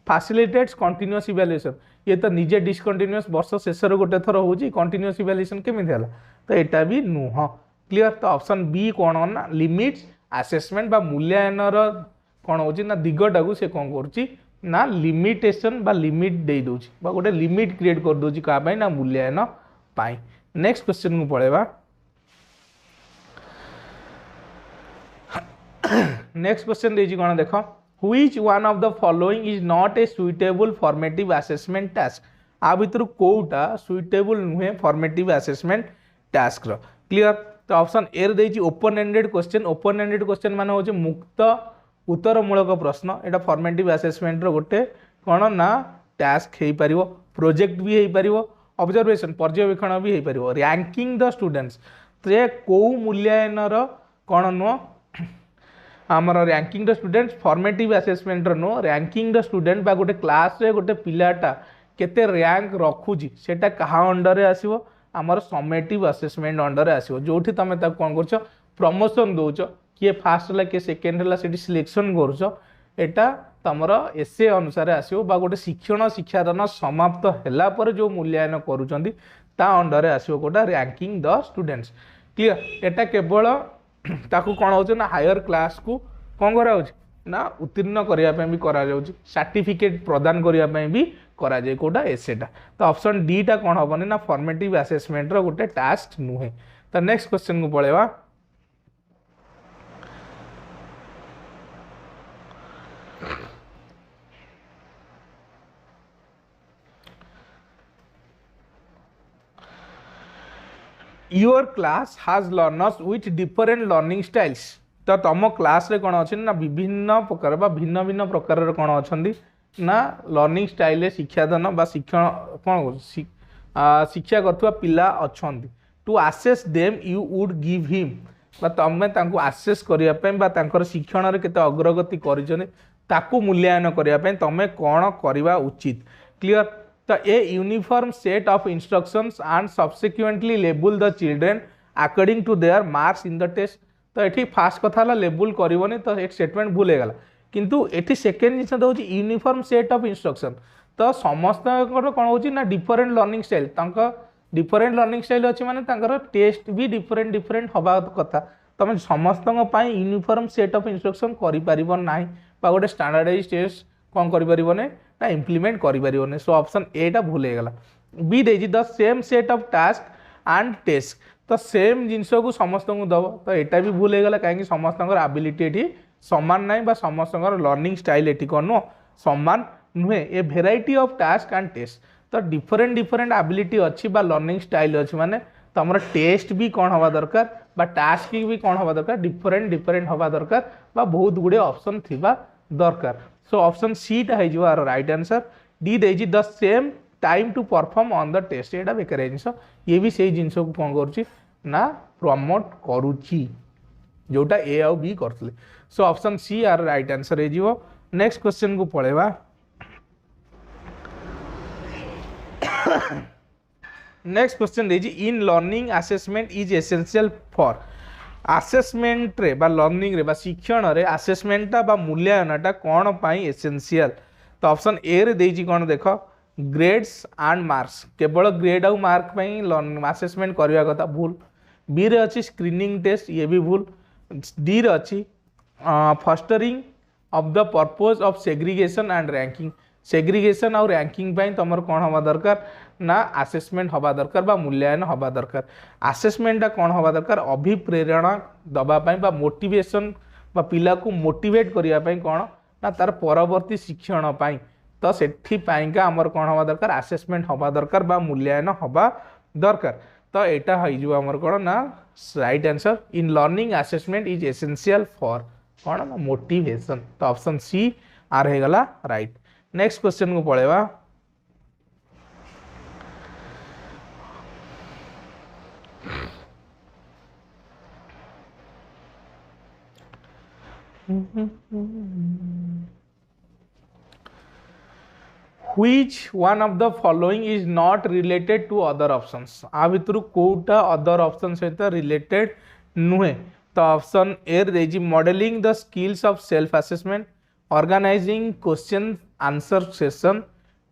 फैसिलिटेट्स कंटीन्यूअस इवैल्यूएशन ये तो निजे डिसकंटीन्यूअस वर्ष शेष गोटे थर होची कंटीन्यूअस इवैल्यूएशन केमिति हला तो एटा भी नुह क्लियर तो ऑप्शन बी कोन ना लिमिट्स असेसमेंट बा मूल्यांकन रो कोन होची ना दिगटा को से कोन करची ना लिमिटेशन बा लिमिट दे दोची बा गोटे लिमिट क्रिएट कर दोची का पई ना मूल्यांकन पाई नेक्स्ट क्वेश्चन को पळेबा नेक्स्ट क्वेश्चन देजी कोन देखो which one of the following is not a suitable formative assessment task आ भितर कोउटा सुइटेबल नुहे फॉर्मेटिव असेसमेंट टास्क रो क्लियर तो ऑप्शन ए रे देजी ओपन एंडेड क्वेश्चन माने होचे मुक्त उत्तरमूलक प्रश्न एटा फॉर्मेटिव असेसमेंट रो गोटे कोन ना टास्क हे परिवो प्रोजेक्ट भी हे परिवो ऑब्जर्वेशन पर्यवेक्षण भी हे परिवो रैंकिंग द स्टूडेंट्स तो को मूल्यांकन रो कोन नो आमर ranking the students formative assessment no ranking the student बा गोटे क्लास रे गोटे पिलाटा केते रैंक रखुजी सेटा कहा अंडर रे आसीबो आमर समेटिव असेसमेंट अंडर रे आसीबो जोठी तमे ता कोन करछो प्रमोशन दोचो किए फास्ट हला किए सेकेंड हला सेठी सिलेक्शन करछो एटा तमर एसए अनुसार आसीबो बा गोटे शिक्षण शिक्षादान समाप्त हला पर जो मूल्यांकन करूचंदी ता अंडर रे आसीबो कोटा रैंकिंग द स्टूडेंट्स क्लियर एटा केवल ताकू कौन हो ना हायर क्लास को कौन करा ना उत्तीर्ण करने भी करा सर्टिफिकेट प्रदान करने भी करा जाए कोटा एसेटा तो ऑप्शन डी टा कौन हम ना फॉर्मेटिव असेसमेंट रो गोटे टास्क नुहे तो नेक्स्ट क्वेश्चन को पळेबा योर क्लास हाज learners with different learning styles तो तुम क्लास रे कौन अच्छे ना विभिन्न प्रकार भिन्न भिन्न प्रकार कौन अच्छा ना लर्निंग स्टाइल शिक्षादान बा शिक्षण कौन शिक्षा करुवा पिला अच्छा to assess them you would give him तुम आसेस करने शिक्षण केते अग्रगति कर मूल्यांकन करने तुम कौन करवा उचित क्लियर तो a uniform set of instructions and subsequently label the children according to their marks in the test तो ये फास्ट कथा लेबल करनी तो एक स्टेटमेंट भूल होगा किंतु ये सेकेंड जिन दूसरी यूनिफॉर्म सेट ऑफ इंस्ट्रक्शन तो समस्त कौन हो ना different learning style different learning style अच्छी माने टेस्ट भी डिफरेंट डिफरेंट हवा कथा तुम समस्त यूनिफॉर्म सेट ऑफ इंस्ट्रक्शन कर गोटे स्टैंडर्डाइज टेस्ट कौन कर ना इम्प्लीमेंट कर सो ऑप्शन ए टा भूल होगा B they the same set of task and test तो सेम जिनस को समस्त को दब तो यहाँ भी भूल होगा कहीं समस्त एबिलिटी ये सामान ना समस्त लर्निंग स्टाइल ये कौन नुह सामान नुहे a variety of task and test तो डिफरेंट डिफरेंट एबिलिटी अच्छी बा लर्निंग स्टाइल अच्छी माने तुम टेस्ट भी कौन हवा दरकार बा टास्क भी कौन हवा दरकार डिफरेंट डिफरेंट हवा दरकार बा बहुत गुड़े ऑप्शन थिबा दरकार सो ऑप्शन सी टा है are right answer D they the same time to perform on the test यहाँ बेकार जिनस ये भी से जिनस को कौन करुच्ची ना प्रमोट करुच्ची जोटा ए आउ बी करते so option C are right answer हो नेक्स्ट क्वेश्चन को पळेबा नेक्स्ट क्वेश्चन देजी in learning assessment is essential for assessment रे बा लर्निंग रे बा शिक्षण रे असेसमेंट टा बा मूल्यांकनटा कौन पाई एसेंशियल तो ऑप्शन ए रे देजी कौन देख ग्रेड्स एंड मार्क्स केवल ग्रेड आउ मार्क पाई असेसमेंट करवा कथा भूल बी रे अच्छी स्क्रीनिंग टेस्ट ये भी भूल डी रे अच्छी fostering of the purpose of segregation and ranking segregation आउ रैंकिंग पाई तुम कौन हवा दरकार ना असेसमेंट हवा दरकार बा मूल्यांकन हवा दरकार असेसमेंट कौन हवा दरकार अभिप्रेरणा दबापाई बा मोटिवेशन बा पिला को मोटिवेट करने कौन ना तार परवर्ती शिक्षण पाई तो सेठीपाईका आमर कौन हवा दरकार असेसमेंट हवा दरकार बा मूल्यांकन हवा दरकार तो यहाँ होमर कौन ना right answer in learning assessment is essential for कौन ना मोटिवेशन तो ऑप्शन सी आर होगा राइट नेक्स्ट क्वेश्चन को पळेबा Which one of the following is not related to other options आ भितर कोटा अदर ऑप्शन सहित रिलेटेड नुहे तो ऑप्शन ए रे modelling the skills of self assessment, organising question answer session,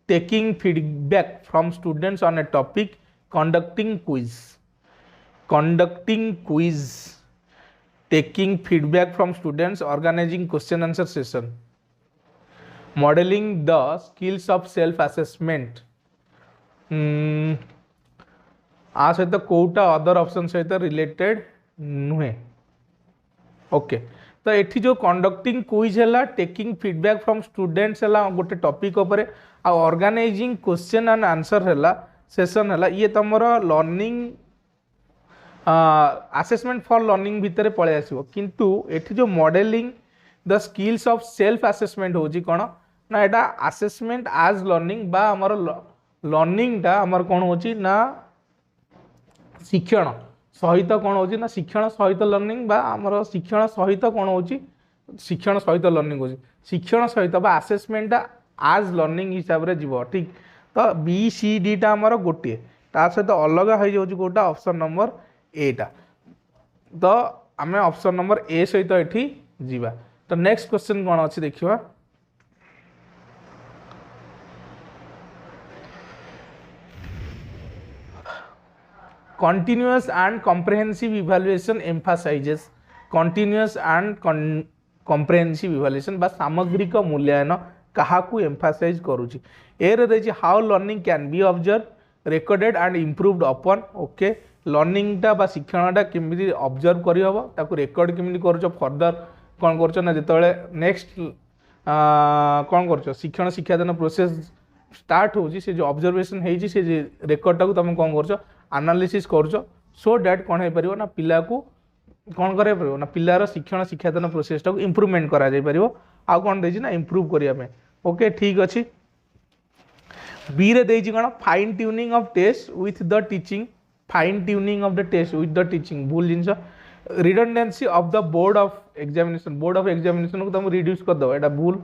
taking feedback from students on a topic, conducting quiz. Conducting quiz, taking feedback from students, organising question answer session, modelling the skills of self assessment. आ सहित कोटा other option सहित related नुहे। Okay, तो एठी जो conducting quiz है, taking feedback from students है गोटे टॉपिक उपरे, आ ऑर्गेनाइजिंग क्वेश्चन एंड आंसर है सेशन है, ये तुम लर्निंग असेसमेंट फॉर लर्निंग भितर पळे आसीबो। किंतु एठी जो modelling the skills of self assessment होची कोन ना, एटा असेसमेंट आज लर्निंग बा हमर लर्निंग टा हमर कोन होची ना शिक्षण सहित कौन होची ना शिक्षण सहित लर्निंग बा हमर शिक्षण सहित कौन होची शिक्षण सहित लर्निंग होची शिक्षण सहित बा असेसमेंट आज लर्निंग हिसाब रे जीवो। ठीक, तो बी सी डी टा हमर गोटे ता सहित अलग हो जाउची कोटा ऑप्शन नंबर ए टा। तो आमे ऑप्शन नंबर ए सहित एठी जीवा। तो नेक्स्ट क्वेश्चन कौन अछि देखिबा। Continuous and comprehensive evaluation emphasizes continuous and comprehensive evaluation बा सामग्रिक मूल्यांकन काहाकू एम्फासाइज करूची। एर रही how learning can be observe recorded and improved upon. Okay, learning टा बा शिक्षण टा केमिति ऑब्जर्व करि हबो, ताकू रिकॉर्ड केमिति करूचो, फर्दर कोन करूचो ना जेतले नेक्स्ट कोन करूचो शिक्षण शिक्षादान प्रोसेस स्टार्ट होची, से जो ऑब्जर्वेशन हेची से रिकॉर्ड टाकू तुम कोन करूचो एनालिसिस करूचो, सो दैट कौन हो पार ना पिला को कौन कर ना पिलार शिक्षण शिक्षादान प्रोसेस टाक इम्प्रूवमेंट करा जाय परिवो। आ कौन देछि ना इम्प्रूव करिया पे। ओके, ठीक अछि। बी रे देछि कोन fine tuning of test with the teaching, fine tuning of the test with the teaching भूल जिंस। Redundancy of the board of examination, board of examination को तुम रिड्यूस कर दो, एटा भूल।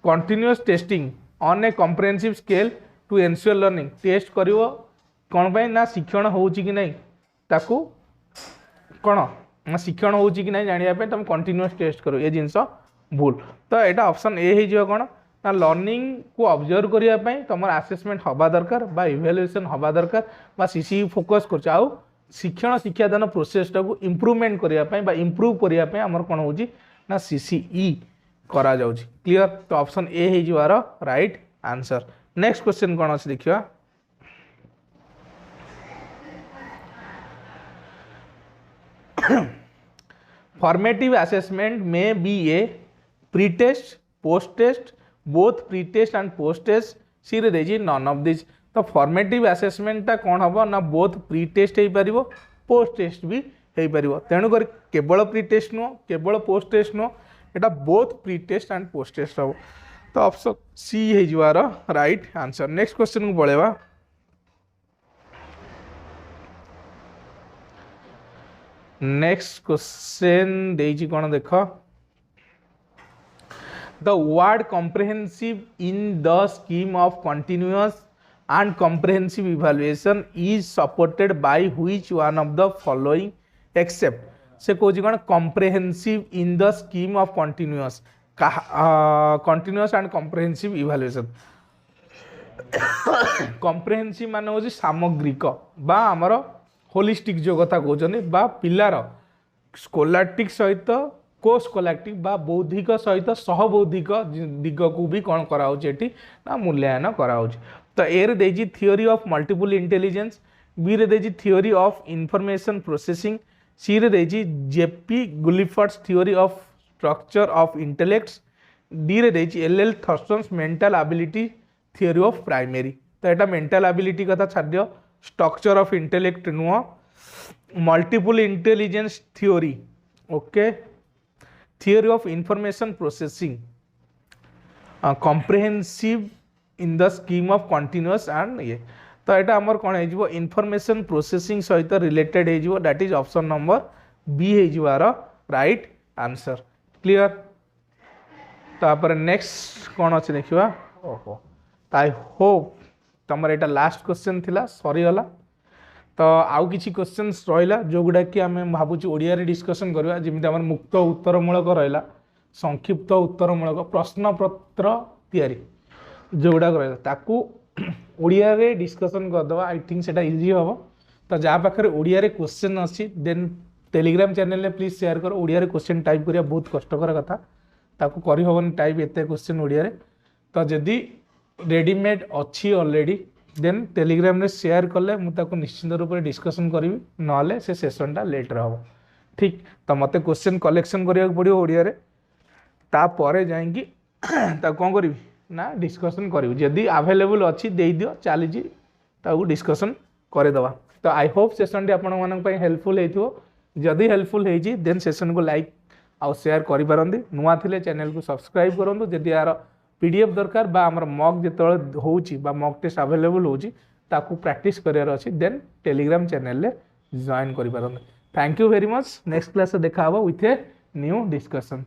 Continuous testing on a comprehensive scale to ensure learning, test करिवो कौन पाई ना शिक्षण होउची कि नहीं ताकू कौन ना शिक्षण होउची कि नहीं जानिया पे तुम कंटीन्यूअस टेस्ट करो, ये जिनस भूल। तो एटा ऑप्शन ए हे जियो कौन ना लर्निंग को ऑब्जर्व करिया पे तुम असेसमेंट हवा दरकार बा इवैल्यूएशन हवा दरकार बा सीसी फोकस करछ, आउ शिक्षण शिक्षादान प्रोसेस टाकू इम्प्रूवमेंट करिया पे बा इम्प्रूव करिया पे हमर कोन होउची ना सीसीई करा जाउची। क्लियर, तो ऑप्शन ए हे जिवार राइट आंसर। नेक्स्ट क्वेश्चन कोन अछि देखिया। Formative assessment may be a pre-test, post-test, both pre-test and post-test, सी रे देजी none of this। तो formative assessment टा कौन हम ना both pre-test हो पारिबो post test भी हो पारिबो, तेणु कर केवल pre-test नो केवल post-test no Etah both pre-test and post-test हो। तो ऑप्शन सी है जिवार राइट आंसर। नेक्स्ट क्वेश्चन को पळेबा। नेक्स्ट क्वेश्चन देजी कौन देख, the word comprehensive in the scheme of continuous and comprehensive evaluation is supported by which one of the following except. से कहूँ कौन comprehensive in the scheme of continuous continuous and comprehensive evaluation. Comprehensive मान हो सामग्रिक बा आमर holistic जो कथा कहते बा पिलार स्कोलास्टिक सहित को स्कोलास्टिक बा बौद्धिक सहित सहबौद्धिक दिग को भी कौन कराऊँगी ना मूल्यांकन कराऊँगी। तो ए रे देजी theory of multiple intelligence, B रे देजी theory of information processing, C रे देजी JP Guilford's theory of structure of intellects, D रे देजी L Thurstone's mental ability theory of primary. तो यहाँ मेंटल एबिलिटी कथा छाड़ दियो, स्ट्रक्चर ऑफ इंटेलेक्ट नुह, multiple intelligence theory, okay, theory of information processing, comprehensive in the scheme of continuous and ये। तो यहाँ आमर कौन हो इंफॉर्मेशन प्रोसेसिंग सहित रिलेटेड हो, that is option number B हो राइट आंसर। क्लियर, तापर नेक्स्ट कौन अच्छे देखा। ओहो, आई होप तुम यहाँ लास्ट क्वेश्चन थिला सरीगला। तो आउ किसी क्वेश्चंस रहा जो गुड़ा कि आम भावुँ ओडिया डिस्कसन करवा जमी आम मुक्त उत्तरमूलक रहा संक्षिप्त उत्तरमूलक प्रश्नपत्र तैयारी जो गुड़ाक रहा ताकू ओडिया रे डिस्कसन करदे आई थिंक से इजी हम तो जहाँ पाखे ओडिया क्वेश्चन अच्छी then Telegram channel please share कर ओडिया क्वेश्चन टाइप करा बहुत कष्टकर कथा ताकू करहबन टाइप एत क्वेश्चन ओडिया तो जदि रेडीमेड अच्छी ऑलरेडी देन टेलीग्राम रे शेयर कले मुझे निश्चित रूप से डिस्कसन करी ना से सेसनटा लेट हम ठीक तो मत क्वेश्चन कलेक्शन करा पड़ो ओडिया तापर जाकि कौन करी ना डिस्कसन करूँ जदि आवेलेबल अच्छी दे दियो चली डिस्कसन करदेवा तो आई होप सेसन टी आप हेल्पफुल हो जदि हेल्पफुल हो देन सेसन को लाइक आउ शेयर करें नुआ थिले चैनल को सब्सक्राइब करूँ जदि यार पीडीएफ दरकार बा आमर मॉक जिते होची बा मॉक टेस्ट अवेलेबल होची ताकू प्रैक्टिस करार अच्छी देन टेलीग्राम चैनल जॉइन करें thank you very much next class देखा विथ ए न्यू डिस्कसन।